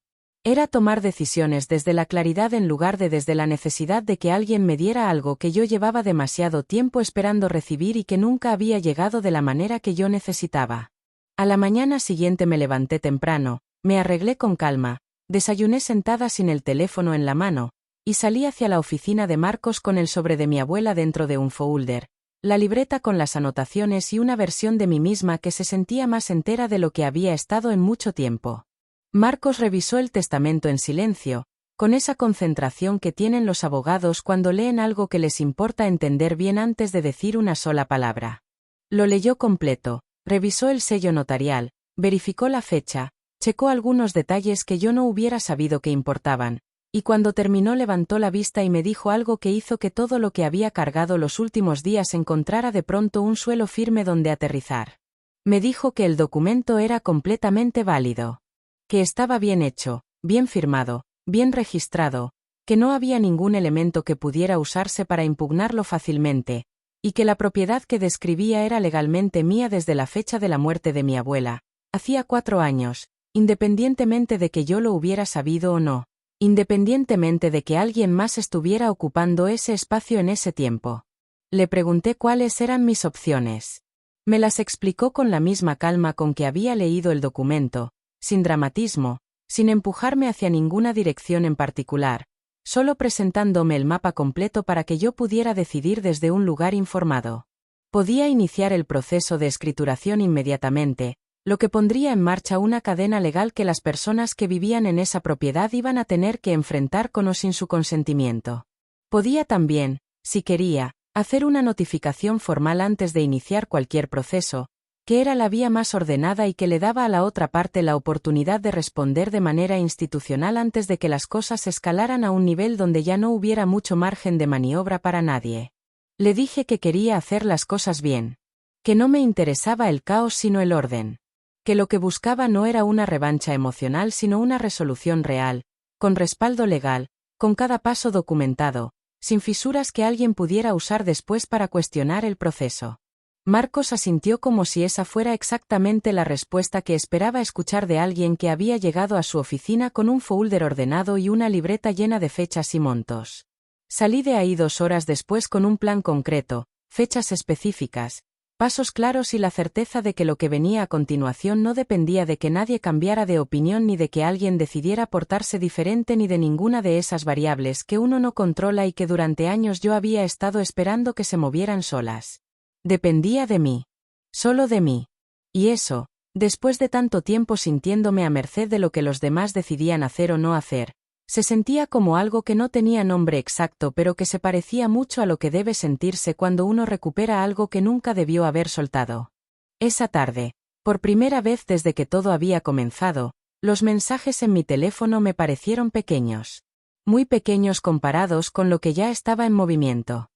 Era tomar decisiones desde la claridad en lugar de desde la necesidad de que alguien me diera algo que yo llevaba demasiado tiempo esperando recibir y que nunca había llegado de la manera que yo necesitaba. A la mañana siguiente me levanté temprano, me arreglé con calma, desayuné sentada sin el teléfono en la mano, y salí hacia la oficina de Marcos con el sobre de mi abuela dentro de un folder, la libreta con las anotaciones y una versión de mí misma que se sentía más entera de lo que había estado en mucho tiempo. Marcos revisó el testamento en silencio, con esa concentración que tienen los abogados cuando leen algo que les importa entender bien antes de decir una sola palabra. Lo leyó completo, revisó el sello notarial, verificó la fecha, checó algunos detalles que yo no hubiera sabido que importaban, y cuando terminó levantó la vista y me dijo algo que hizo que todo lo que había cargado los últimos días encontrara de pronto un suelo firme donde aterrizar. Me dijo que el documento era completamente válido. Que estaba bien hecho, bien firmado, bien registrado, que no había ningún elemento que pudiera usarse para impugnarlo fácilmente, y que la propiedad que describía era legalmente mía desde la fecha de la muerte de mi abuela, hacía 4 años, independientemente de que yo lo hubiera sabido o no. Independientemente de que alguien más estuviera ocupando ese espacio en ese tiempo. Le pregunté cuáles eran mis opciones. Me las explicó con la misma calma con que había leído el documento, sin dramatismo, sin empujarme hacia ninguna dirección en particular, solo presentándome el mapa completo para que yo pudiera decidir desde un lugar informado. Podía iniciar el proceso de escrituración inmediatamente, lo que pondría en marcha una cadena legal que las personas que vivían en esa propiedad iban a tener que enfrentar con o sin su consentimiento. Podía también, si quería, hacer una notificación formal antes de iniciar cualquier proceso, que era la vía más ordenada y que le daba a la otra parte la oportunidad de responder de manera institucional antes de que las cosas escalaran a un nivel donde ya no hubiera mucho margen de maniobra para nadie. Le dije que quería hacer las cosas bien. Que no me interesaba el caos sino el orden. Que lo que buscaba no era una revancha emocional sino una resolución real, con respaldo legal, con cada paso documentado, sin fisuras que alguien pudiera usar después para cuestionar el proceso. Marcos asintió como si esa fuera exactamente la respuesta que esperaba escuchar de alguien que había llegado a su oficina con un folder ordenado y una libreta llena de fechas y montos. Salí de ahí 2 horas después con un plan concreto, fechas específicas, pasos claros y la certeza de que lo que venía a continuación no dependía de que nadie cambiara de opinión ni de que alguien decidiera portarse diferente ni de ninguna de esas variables que uno no controla y que durante años yo había estado esperando que se movieran solas. Dependía de mí. Solo de mí. Y eso, después de tanto tiempo sintiéndome a merced de lo que los demás decidían hacer o no hacer, se sentía como algo que no tenía nombre exacto pero que se parecía mucho a lo que debe sentirse cuando uno recupera algo que nunca debió haber soltado. Esa tarde, por primera vez desde que todo había comenzado, los mensajes en mi teléfono me parecieron pequeños. Muy pequeños comparados con lo que ya estaba en movimiento.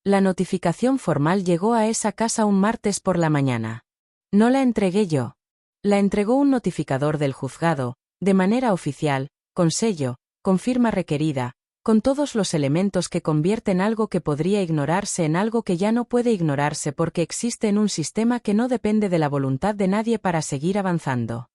La notificación formal llegó a esa casa un martes por la mañana. No la entregué yo. La entregó un notificador del juzgado, de manera oficial, con sello, con firma requerida, con todos los elementos que convierten algo que podría ignorarse en algo que ya no puede ignorarse porque existe en un sistema que no depende de la voluntad de nadie para seguir avanzando.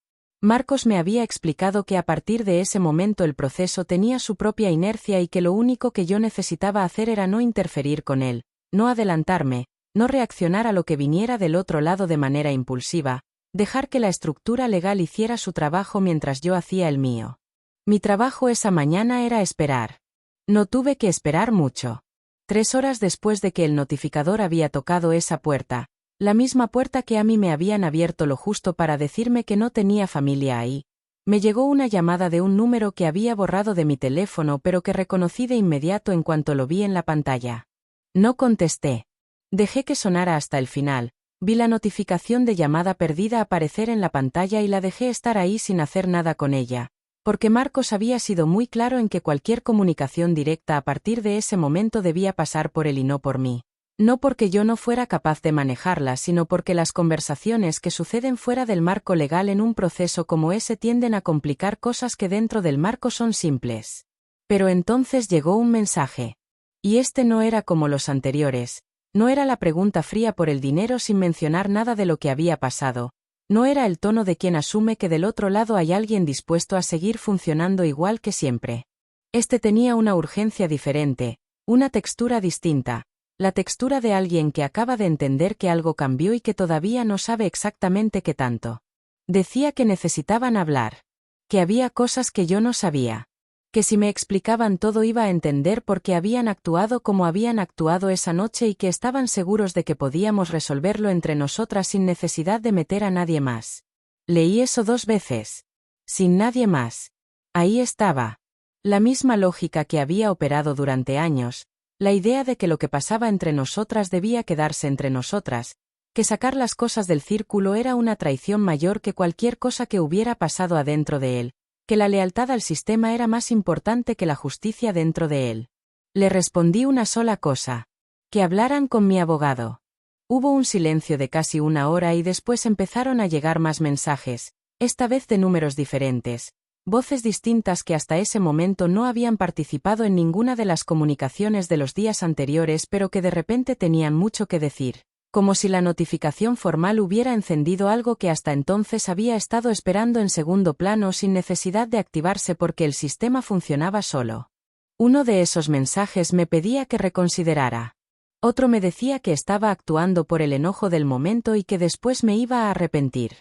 Marcos me había explicado que a partir de ese momento el proceso tenía su propia inercia y que lo único que yo necesitaba hacer era no interferir con él, no adelantarme, no reaccionar a lo que viniera del otro lado de manera impulsiva, dejar que la estructura legal hiciera su trabajo mientras yo hacía el mío. Mi trabajo esa mañana era esperar. No tuve que esperar mucho. 3 horas después de que el notificador había tocado esa puerta, la misma puerta que a mí me habían abierto lo justo para decirme que no tenía familia ahí, me llegó una llamada de un número que había borrado de mi teléfono pero que reconocí de inmediato en cuanto lo vi en la pantalla. No contesté. Dejé que sonara hasta el final, vi la notificación de llamada perdida aparecer en la pantalla y la dejé estar ahí sin hacer nada con ella. Porque Marcos había sido muy claro en que cualquier comunicación directa a partir de ese momento debía pasar por él y no por mí. No porque yo no fuera capaz de manejarla, sino porque las conversaciones que suceden fuera del marco legal en un proceso como ese tienden a complicar cosas que dentro del marco son simples. Pero entonces llegó un mensaje. Y este no era como los anteriores. No era la pregunta fría por el dinero sin mencionar nada de lo que había pasado. No era el tono de quien asume que del otro lado hay alguien dispuesto a seguir funcionando igual que siempre. Este tenía una urgencia diferente, una textura distinta, la textura de alguien que acaba de entender que algo cambió y que todavía no sabe exactamente qué tanto. Decía que necesitaban hablar. Que había cosas que yo no sabía. Que si me explicaban todo iba a entender por qué habían actuado como habían actuado esa noche y que estaban seguros de que podíamos resolverlo entre nosotras sin necesidad de meter a nadie más. Leí eso 2 veces. Sin nadie más. Ahí estaba. La misma lógica que había operado durante años, la idea de que lo que pasaba entre nosotras debía quedarse entre nosotras, que sacar las cosas del círculo era una traición mayor que cualquier cosa que hubiera pasado adentro de él, que la lealtad al sistema era más importante que la justicia dentro de él. Le respondí una sola cosa. Que hablaran con mi abogado. Hubo un silencio de casi 1 hora y después empezaron a llegar más mensajes, esta vez de números diferentes, voces distintas que hasta ese momento no habían participado en ninguna de las comunicaciones de los días anteriores pero que de repente tenían mucho que decir. Como si la notificación formal hubiera encendido algo que hasta entonces había estado esperando en segundo plano sin necesidad de activarse porque el sistema funcionaba solo. Uno de esos mensajes me pedía que reconsiderara. Otro me decía que estaba actuando por el enojo del momento y que después me iba a arrepentir.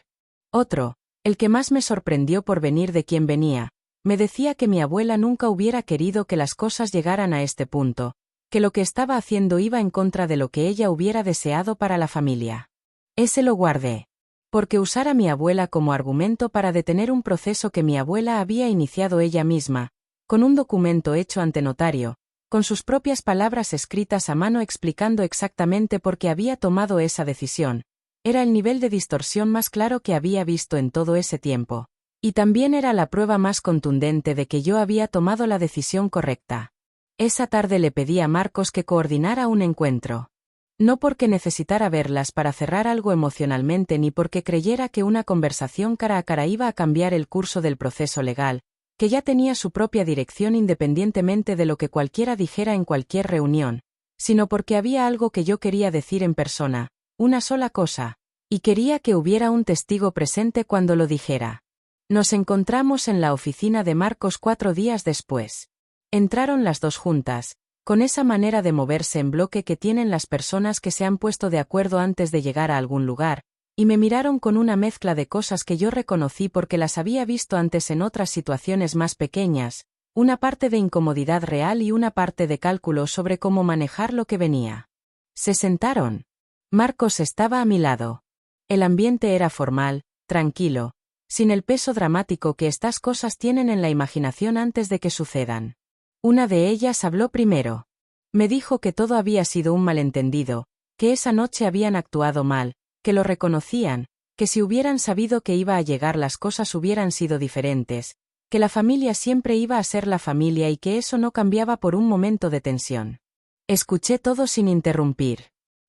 Otro, el que más me sorprendió por venir de quien venía, me decía que mi abuela nunca hubiera querido que las cosas llegaran a este punto, que lo que estaba haciendo iba en contra de lo que ella hubiera deseado para la familia. Ese lo guardé. Porque usar a mi abuela como argumento para detener un proceso que mi abuela había iniciado ella misma, con un documento hecho ante notario, con sus propias palabras escritas a mano explicando exactamente por qué había tomado esa decisión, era el nivel de distorsión más claro que había visto en todo ese tiempo. Y también era la prueba más contundente de que yo había tomado la decisión correcta. Esa tarde le pedí a Marcos que coordinara un encuentro. No porque necesitara verlas para cerrar algo emocionalmente ni porque creyera que una conversación cara a cara iba a cambiar el curso del proceso legal, que ya tenía su propia dirección independientemente de lo que cualquiera dijera en cualquier reunión, sino porque había algo que yo quería decir en persona, una sola cosa, y quería que hubiera un testigo presente cuando lo dijera. Nos encontramos en la oficina de Marcos 4 días después. Entraron las dos juntas, con esa manera de moverse en bloque que tienen las personas que se han puesto de acuerdo antes de llegar a algún lugar, y me miraron con una mezcla de cosas que yo reconocí porque las había visto antes en otras situaciones más pequeñas, una parte de incomodidad real y una parte de cálculo sobre cómo manejar lo que venía. Se sentaron. Marcos estaba a mi lado. El ambiente era formal, tranquilo, sin el peso dramático que estas cosas tienen en la imaginación antes de que sucedan. Una de ellas habló primero. Me dijo que todo había sido un malentendido, que esa noche habían actuado mal, que lo reconocían, que si hubieran sabido que iba a llegar las cosas hubieran sido diferentes, que la familia siempre iba a ser la familia y que eso no cambiaba por un momento de tensión. Escuché todo sin interrumpir.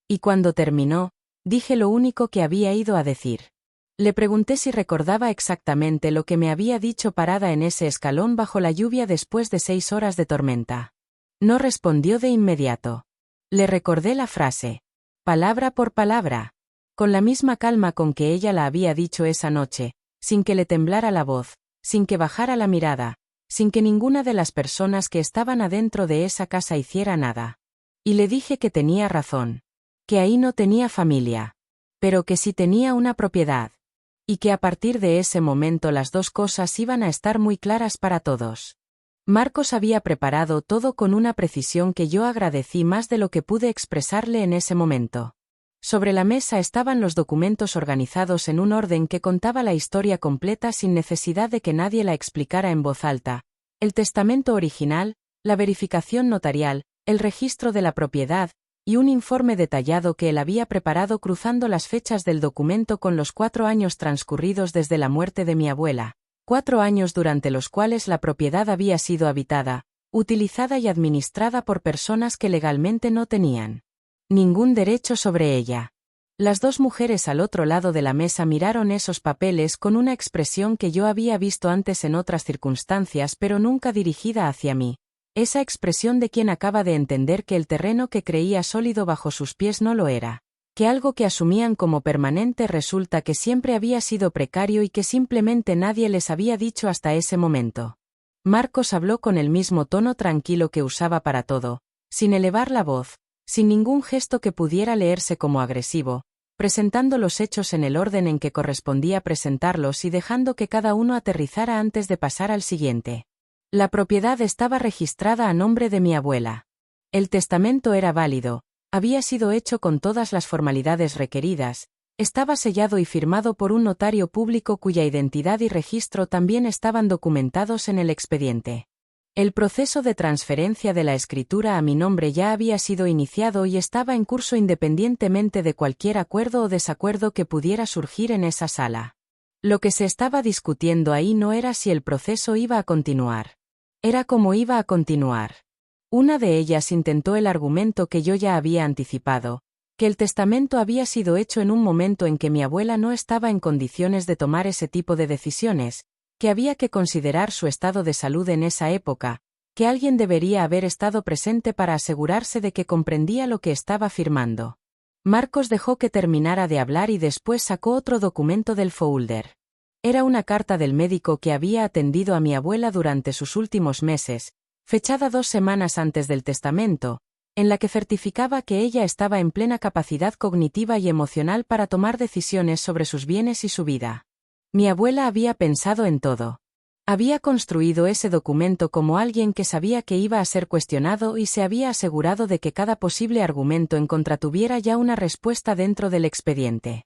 Y cuando terminó, dije lo único que había ido a decir. Le pregunté si recordaba exactamente lo que me había dicho parada en ese escalón bajo la lluvia después de 6 horas de tormenta. No respondió de inmediato. Le recordé la frase. Palabra por palabra. Con la misma calma con que ella la había dicho esa noche, sin que le temblara la voz, sin que bajara la mirada, sin que ninguna de las personas que estaban adentro de esa casa hiciera nada. Y le dije que tenía razón. Que ahí no tenía familia. Pero que sí tenía una propiedad. Y que a partir de ese momento las dos cosas iban a estar muy claras para todos. Marcos había preparado todo con una precisión que yo agradecí más de lo que pude expresarle en ese momento. Sobre la mesa estaban los documentos organizados en un orden que contaba la historia completa sin necesidad de que nadie la explicara en voz alta, el testamento original, la verificación notarial, el registro de la propiedad, y un informe detallado que él había preparado cruzando las fechas del documento con los 4 años transcurridos desde la muerte de mi abuela, 4 años durante los cuales la propiedad había sido habitada, utilizada y administrada por personas que legalmente no tenían ningún derecho sobre ella. Las dos mujeres al otro lado de la mesa miraron esos papeles con una expresión que yo había visto antes en otras circunstancias pero nunca dirigida hacia mí, Esa expresión de quien acaba de entender que el terreno que creía sólido bajo sus pies no lo era, que algo que asumían como permanente resulta que siempre había sido precario y que simplemente nadie les había dicho hasta ese momento. Marcos habló con el mismo tono tranquilo que usaba para todo, sin elevar la voz, sin ningún gesto que pudiera leerse como agresivo, presentando los hechos en el orden en que correspondía presentarlos y dejando que cada uno aterrizara antes de pasar al siguiente. La propiedad estaba registrada a nombre de mi abuela. El testamento era válido, había sido hecho con todas las formalidades requeridas, estaba sellado y firmado por un notario público cuya identidad y registro también estaban documentados en el expediente. El proceso de transferencia de la escritura a mi nombre ya había sido iniciado y estaba en curso independientemente de cualquier acuerdo o desacuerdo que pudiera surgir en esa sala. Lo que se estaba discutiendo ahí no era si el proceso iba a continuar. Era cómo iba a continuar. Una de ellas intentó el argumento que yo ya había anticipado, que el testamento había sido hecho en un momento en que mi abuela no estaba en condiciones de tomar ese tipo de decisiones, que había que considerar su estado de salud en esa época, que alguien debería haber estado presente para asegurarse de que comprendía lo que estaba firmando. Marcos dejó que terminara de hablar y después sacó otro documento del folder. Era una carta del médico que había atendido a mi abuela durante sus últimos meses, fechada 2 semanas antes del testamento, en la que certificaba que ella estaba en plena capacidad cognitiva y emocional para tomar decisiones sobre sus bienes y su vida. Mi abuela había pensado en todo. Había construido ese documento como alguien que sabía que iba a ser cuestionado y se había asegurado de que cada posible argumento en contra tuviera ya una respuesta dentro del expediente.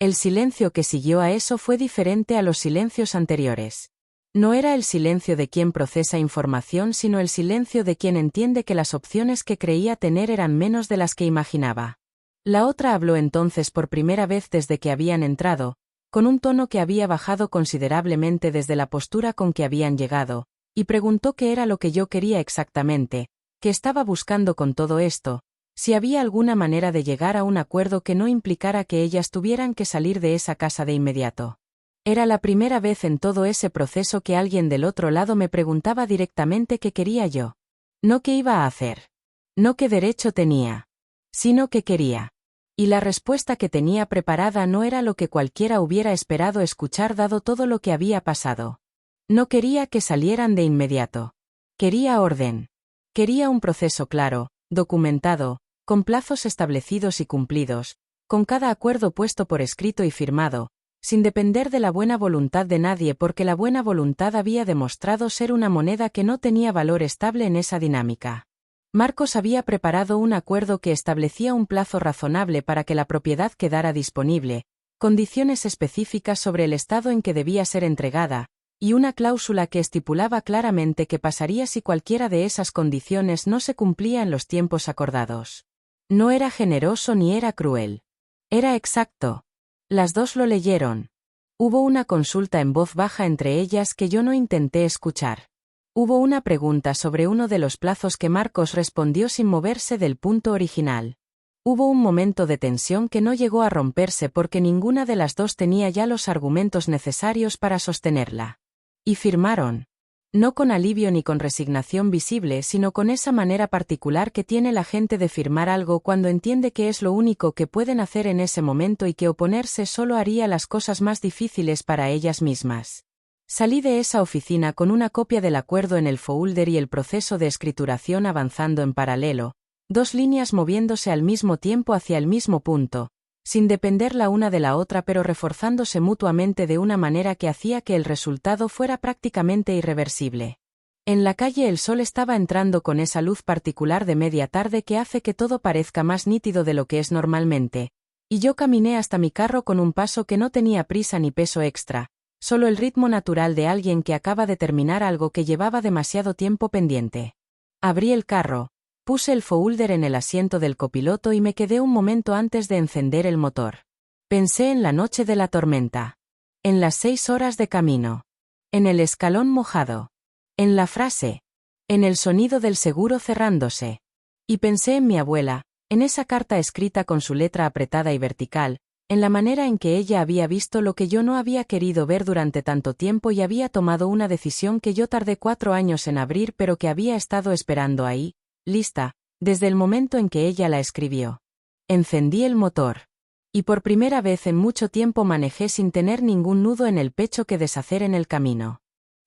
El silencio que siguió a eso fue diferente a los silencios anteriores. No era el silencio de quien procesa información, sino el silencio de quien entiende que las opciones que creía tener eran menos de las que imaginaba. La otra habló entonces por primera vez desde que habían entrado, con un tono que había bajado considerablemente desde la postura con que habían llegado, y preguntó qué era lo que yo quería exactamente, qué estaba buscando con todo esto, si había alguna manera de llegar a un acuerdo que no implicara que ellas tuvieran que salir de esa casa de inmediato. Era la primera vez en todo ese proceso que alguien del otro lado me preguntaba directamente qué quería yo. No qué iba a hacer. No qué derecho tenía. Sino qué quería. Y la respuesta que tenía preparada no era lo que cualquiera hubiera esperado escuchar dado todo lo que había pasado. No quería que salieran de inmediato. Quería orden. Quería un proceso claro, documentado, con plazos establecidos y cumplidos, con cada acuerdo puesto por escrito y firmado, sin depender de la buena voluntad de nadie porque la buena voluntad había demostrado ser una moneda que no tenía valor estable en esa dinámica. Marcos había preparado un acuerdo que establecía un plazo razonable para que la propiedad quedara disponible, condiciones específicas sobre el estado en que debía ser entregada, y una cláusula que estipulaba claramente qué pasaría si cualquiera de esas condiciones no se cumplía en los tiempos acordados. No era generoso ni era cruel. Era exacto. Las dos lo leyeron. Hubo una consulta en voz baja entre ellas que yo no intenté escuchar. Hubo una pregunta sobre uno de los plazos que Marcos respondió sin moverse del punto original. Hubo un momento de tensión que no llegó a romperse porque ninguna de las dos tenía ya los argumentos necesarios para sostenerla. Y firmaron. No con alivio ni con resignación visible, sino con esa manera particular que tiene la gente de firmar algo cuando entiende que es lo único que pueden hacer en ese momento y que oponerse solo haría las cosas más difíciles para ellas mismas. Salí de esa oficina con una copia del acuerdo en el folder y el proceso de escrituración avanzando en paralelo, 2 líneas moviéndose al mismo tiempo hacia el mismo punto, sin depender la una de la otra pero reforzándose mutuamente de una manera que hacía que el resultado fuera prácticamente irreversible. En la calle el sol estaba entrando con esa luz particular de media tarde que hace que todo parezca más nítido de lo que es normalmente, y yo caminé hasta mi carro con un paso que no tenía prisa ni peso extra, solo el ritmo natural de alguien que acaba de terminar algo que llevaba demasiado tiempo pendiente. Abrí el carro. Puse el folder en el asiento del copiloto y me quedé un momento antes de encender el motor. Pensé en la noche de la tormenta. En las 6 horas de camino. En el escalón mojado. En la frase. En el sonido del seguro cerrándose. Y pensé en mi abuela, en esa carta escrita con su letra apretada y vertical, en la manera en que ella había visto lo que yo no había querido ver durante tanto tiempo y había tomado una decisión que yo tardé 4 años en abrir pero que había estado esperando ahí, lista, desde el momento en que ella la escribió. Encendí el motor. Y por primera vez en mucho tiempo manejé sin tener ningún nudo en el pecho que deshacer en el camino.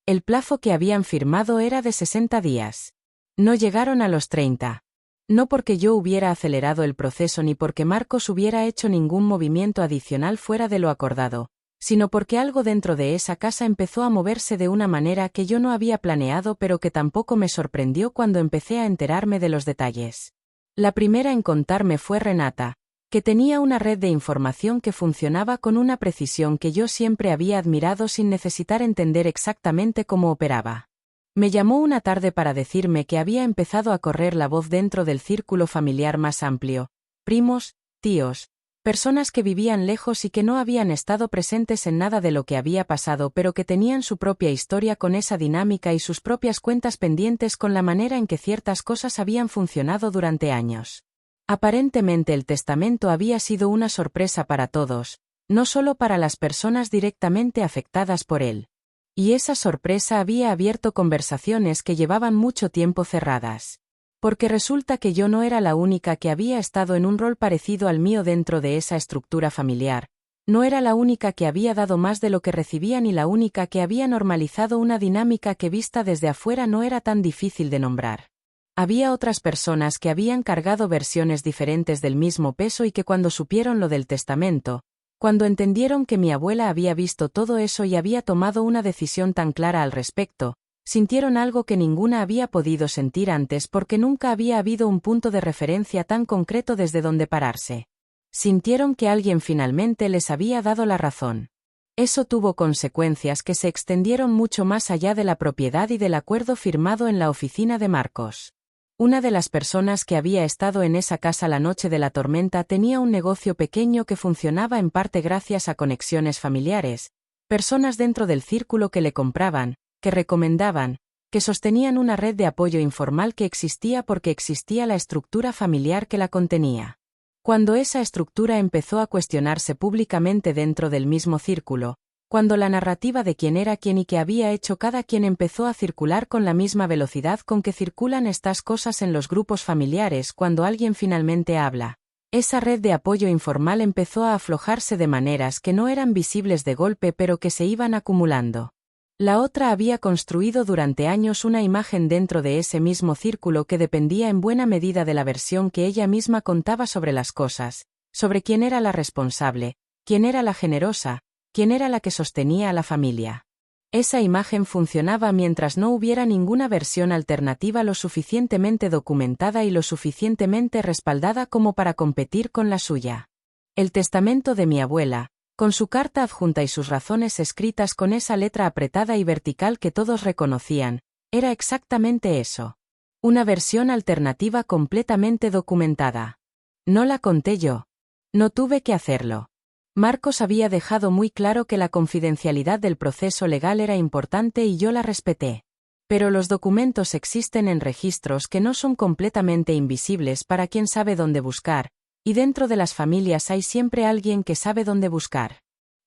El plazo que habían firmado era de 60 días. No llegaron a los 30. No porque yo hubiera acelerado el proceso ni porque Marcos hubiera hecho ningún movimiento adicional fuera de lo acordado, sino porque algo dentro de esa casa empezó a moverse de una manera que yo no había planeado pero que tampoco me sorprendió cuando empecé a enterarme de los detalles. La primera en contarme fue Renata, que tenía una red de información que funcionaba con una precisión que yo siempre había admirado sin necesitar entender exactamente cómo operaba. Me llamó una tarde para decirme que había empezado a correr la voz dentro del círculo familiar más amplio, primos, tíos, personas que vivían lejos y que no habían estado presentes en nada de lo que había pasado pero que tenían su propia historia con esa dinámica y sus propias cuentas pendientes con la manera en que ciertas cosas habían funcionado durante años. Aparentemente el testamento había sido una sorpresa para todos, no solo para las personas directamente afectadas por él. Y esa sorpresa había abierto conversaciones que llevaban mucho tiempo cerradas. Porque resulta que yo no era la única que había estado en un rol parecido al mío dentro de esa estructura familiar, no era la única que había dado más de lo que recibía ni la única que había normalizado una dinámica que vista desde afuera no era tan difícil de nombrar. Había otras personas que habían cargado versiones diferentes del mismo peso y que cuando supieron lo del testamento, cuando entendieron que mi abuela había visto todo eso y había tomado una decisión tan clara al respecto, sintieron algo que ninguna había podido sentir antes porque nunca había habido un punto de referencia tan concreto desde donde pararse. Sintieron que alguien finalmente les había dado la razón. Eso tuvo consecuencias que se extendieron mucho más allá de la propiedad y del acuerdo firmado en la oficina de Marcos. Una de las personas que había estado en esa casa la noche de la tormenta tenía un negocio pequeño que funcionaba en parte gracias a conexiones familiares, personas dentro del círculo que le compraban, que recomendaban, que sostenían una red de apoyo informal que existía porque existía la estructura familiar que la contenía. Cuando esa estructura empezó a cuestionarse públicamente dentro del mismo círculo, cuando la narrativa de quién era quién y qué había hecho cada quien empezó a circular con la misma velocidad con que circulan estas cosas en los grupos familiares cuando alguien finalmente habla, esa red de apoyo informal empezó a aflojarse de maneras que no eran visibles de golpe pero que se iban acumulando. La otra había construido durante años una imagen dentro de ese mismo círculo que dependía en buena medida de la versión que ella misma contaba sobre las cosas, sobre quién era la responsable, quién era la generosa, quién era la que sostenía a la familia. Esa imagen funcionaba mientras no hubiera ninguna versión alternativa lo suficientemente documentada y lo suficientemente respaldada como para competir con la suya. El testamento de mi abuela, con su carta adjunta y sus razones escritas con esa letra apretada y vertical que todos reconocían, era exactamente eso. Una versión alternativa completamente documentada. No la conté yo. No tuve que hacerlo. Marcos había dejado muy claro que la confidencialidad del proceso legal era importante y yo la respeté. Pero los documentos existen en registros que no son completamente invisibles para quien sabe dónde buscar, y dentro de las familias hay siempre alguien que sabe dónde buscar.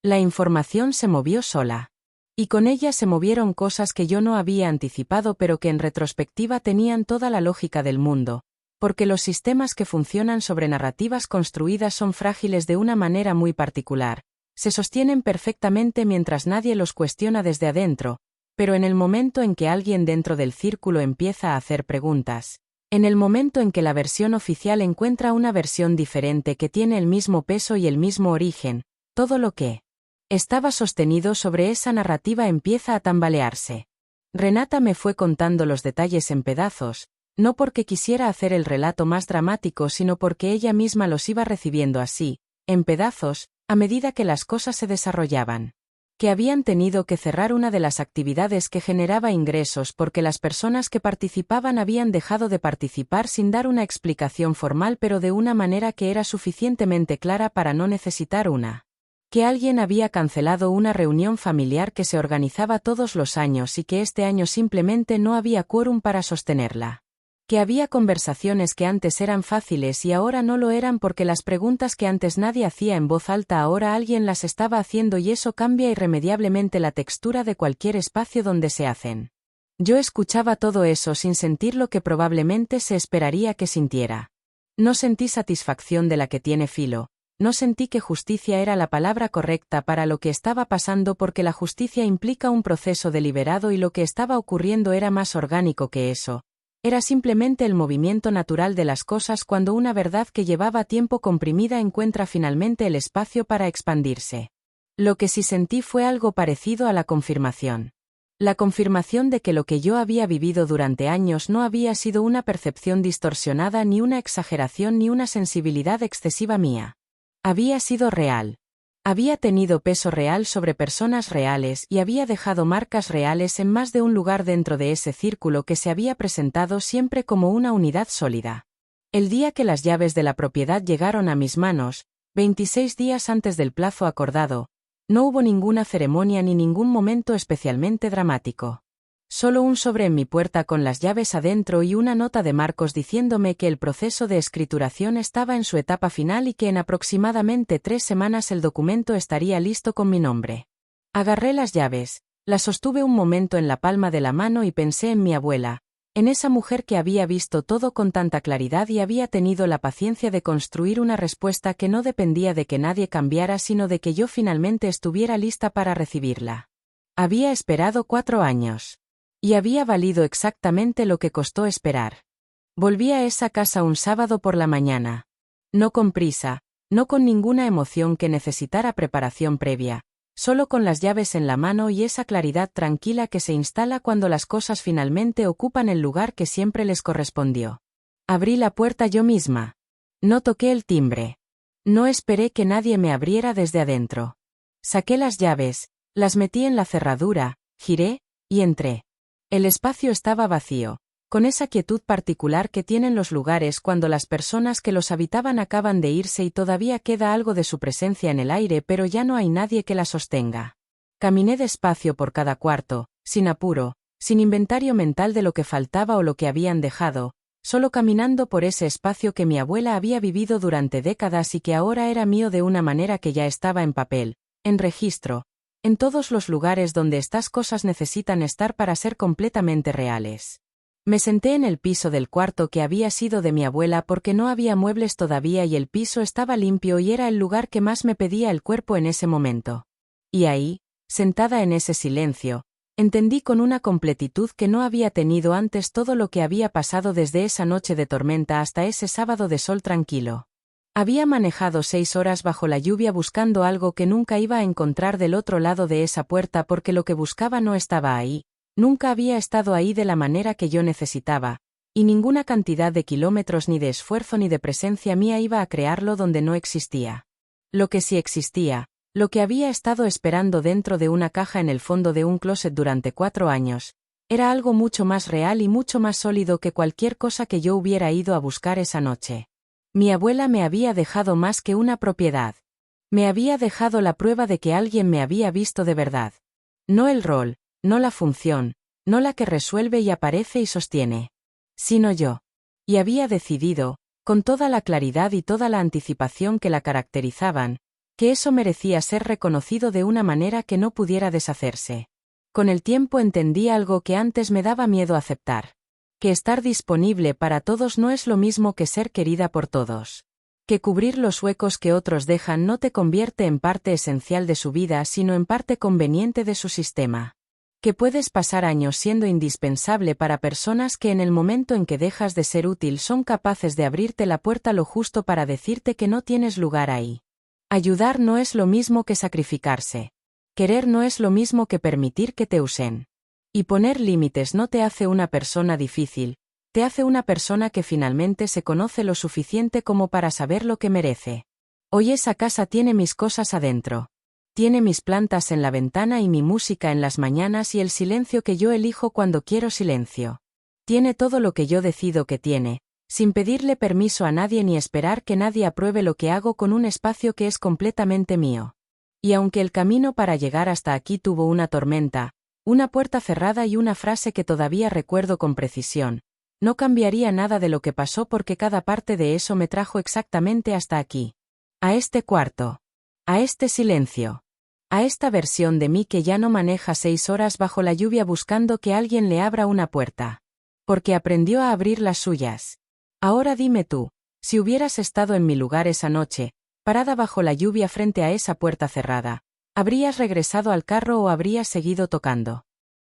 La información se movió sola. Y con ella se movieron cosas que yo no había anticipado pero que en retrospectiva tenían toda la lógica del mundo. Porque los sistemas que funcionan sobre narrativas construidas son frágiles de una manera muy particular, se sostienen perfectamente mientras nadie los cuestiona desde adentro, pero en el momento en que alguien dentro del círculo empieza a hacer preguntas, en el momento en que la versión oficial encuentra una versión diferente que tiene el mismo peso y el mismo origen, todo lo que estaba sostenido sobre esa narrativa empieza a tambalearse. Renata me fue contando los detalles en pedazos, no porque quisiera hacer el relato más dramático sino porque ella misma los iba recibiendo así, en pedazos, a medida que las cosas se desarrollaban. Que habían tenido que cerrar una de las actividades que generaba ingresos porque las personas que participaban habían dejado de participar sin dar una explicación formal pero de una manera que era suficientemente clara para no necesitar una. Que alguien había cancelado una reunión familiar que se organizaba todos los años y que este año simplemente no había quórum para sostenerla. Que había conversaciones que antes eran fáciles y ahora no lo eran porque las preguntas que antes nadie hacía en voz alta ahora alguien las estaba haciendo y eso cambia irremediablemente la textura de cualquier espacio donde se hacen. Yo escuchaba todo eso sin sentir lo que probablemente se esperaría que sintiera. No sentí satisfacción de la que tiene Filo, no sentí que justicia era la palabra correcta para lo que estaba pasando porque la justicia implica un proceso deliberado y lo que estaba ocurriendo era más orgánico que eso. Era simplemente el movimiento natural de las cosas cuando una verdad que llevaba tiempo comprimida encuentra finalmente el espacio para expandirse. Lo que sí sentí fue algo parecido a la confirmación. La confirmación de que lo que yo había vivido durante años no había sido una percepción distorsionada ni una exageración ni una sensibilidad excesiva mía. Había sido real. Había tenido peso real sobre personas reales y había dejado marcas reales en más de un lugar dentro de ese círculo que se había presentado siempre como una unidad sólida. El día que las llaves de la propiedad llegaron a mis manos, 26 días antes del plazo acordado, no hubo ninguna ceremonia ni ningún momento especialmente dramático. Solo un sobre en mi puerta con las llaves adentro y una nota de Marcos diciéndome que el proceso de escrituración estaba en su etapa final y que en aproximadamente 3 semanas el documento estaría listo con mi nombre. Agarré las llaves, las sostuve un momento en la palma de la mano y pensé en mi abuela, en esa mujer que había visto todo con tanta claridad y había tenido la paciencia de construir una respuesta que no dependía de que nadie cambiara sino de que yo finalmente estuviera lista para recibirla. Había esperado 4 años. Y había valido exactamente lo que costó esperar. Volví a esa casa un sábado por la mañana. No con prisa, no con ninguna emoción que necesitara preparación previa, solo con las llaves en la mano y esa claridad tranquila que se instala cuando las cosas finalmente ocupan el lugar que siempre les correspondió. Abrí la puerta yo misma. No toqué el timbre. No esperé que nadie me abriera desde adentro. Saqué las llaves, las metí en la cerradura, giré, y entré. El espacio estaba vacío, con esa quietud particular que tienen los lugares cuando las personas que los habitaban acaban de irse y todavía queda algo de su presencia en el aire pero ya no hay nadie que la sostenga. Caminé despacio por cada cuarto, sin apuro, sin inventario mental de lo que faltaba o lo que habían dejado, solo caminando por ese espacio que mi abuela había vivido durante décadas y que ahora era mío de una manera que ya estaba en papel, en registro, en todos los lugares donde estas cosas necesitan estar para ser completamente reales. Me senté en el piso del cuarto que había sido de mi abuela porque no había muebles todavía y el piso estaba limpio y era el lugar que más me pedía el cuerpo en ese momento. Y ahí, sentada en ese silencio, entendí con una completitud que no había tenido antes todo lo que había pasado desde esa noche de tormenta hasta ese sábado de sol tranquilo. Había manejado 6 horas bajo la lluvia buscando algo que nunca iba a encontrar del otro lado de esa puerta porque lo que buscaba no estaba ahí, nunca había estado ahí de la manera que yo necesitaba, y ninguna cantidad de kilómetros ni de esfuerzo ni de presencia mía iba a crearlo donde no existía. Lo que sí existía, lo que había estado esperando dentro de una caja en el fondo de un closet durante 4 años, era algo mucho más real y mucho más sólido que cualquier cosa que yo hubiera ido a buscar esa noche. Mi abuela me había dejado más que una propiedad. Me había dejado la prueba de que alguien me había visto de verdad. No el rol, no la función, no la que resuelve y aparece y sostiene. Sino yo. Y había decidido, con toda la claridad y toda la anticipación que la caracterizaban, que eso merecía ser reconocido de una manera que no pudiera deshacerse. Con el tiempo entendí algo que antes me daba miedo aceptar. Que estar disponible para todos no es lo mismo que ser querida por todos. Que cubrir los huecos que otros dejan no te convierte en parte esencial de su vida sino en parte conveniente de su sistema. Que puedes pasar años siendo indispensable para personas que en el momento en que dejas de ser útil son capaces de abrirte la puerta lo justo para decirte que no tienes lugar ahí. Ayudar no es lo mismo que sacrificarse. Querer no es lo mismo que permitir que te usen. Y poner límites no te hace una persona difícil, te hace una persona que finalmente se conoce lo suficiente como para saber lo que merece. Hoy esa casa tiene mis cosas adentro. Tiene mis plantas en la ventana y mi música en las mañanas y el silencio que yo elijo cuando quiero silencio. Tiene todo lo que yo decido que tiene, sin pedirle permiso a nadie ni esperar que nadie apruebe lo que hago con un espacio que es completamente mío. Y aunque el camino para llegar hasta aquí tuvo una tormenta, una puerta cerrada y una frase que todavía recuerdo con precisión, No cambiaría nada de lo que pasó porque cada parte de eso me trajo exactamente hasta aquí. A este cuarto. A este silencio. A esta versión de mí que ya no maneja 6 horas bajo la lluvia buscando que alguien le abra una puerta. Porque aprendió a abrir las suyas. Ahora dime tú, si hubieras estado en mi lugar esa noche, parada bajo la lluvia frente a esa puerta cerrada, ¿habrías regresado al carro o habrías seguido tocando?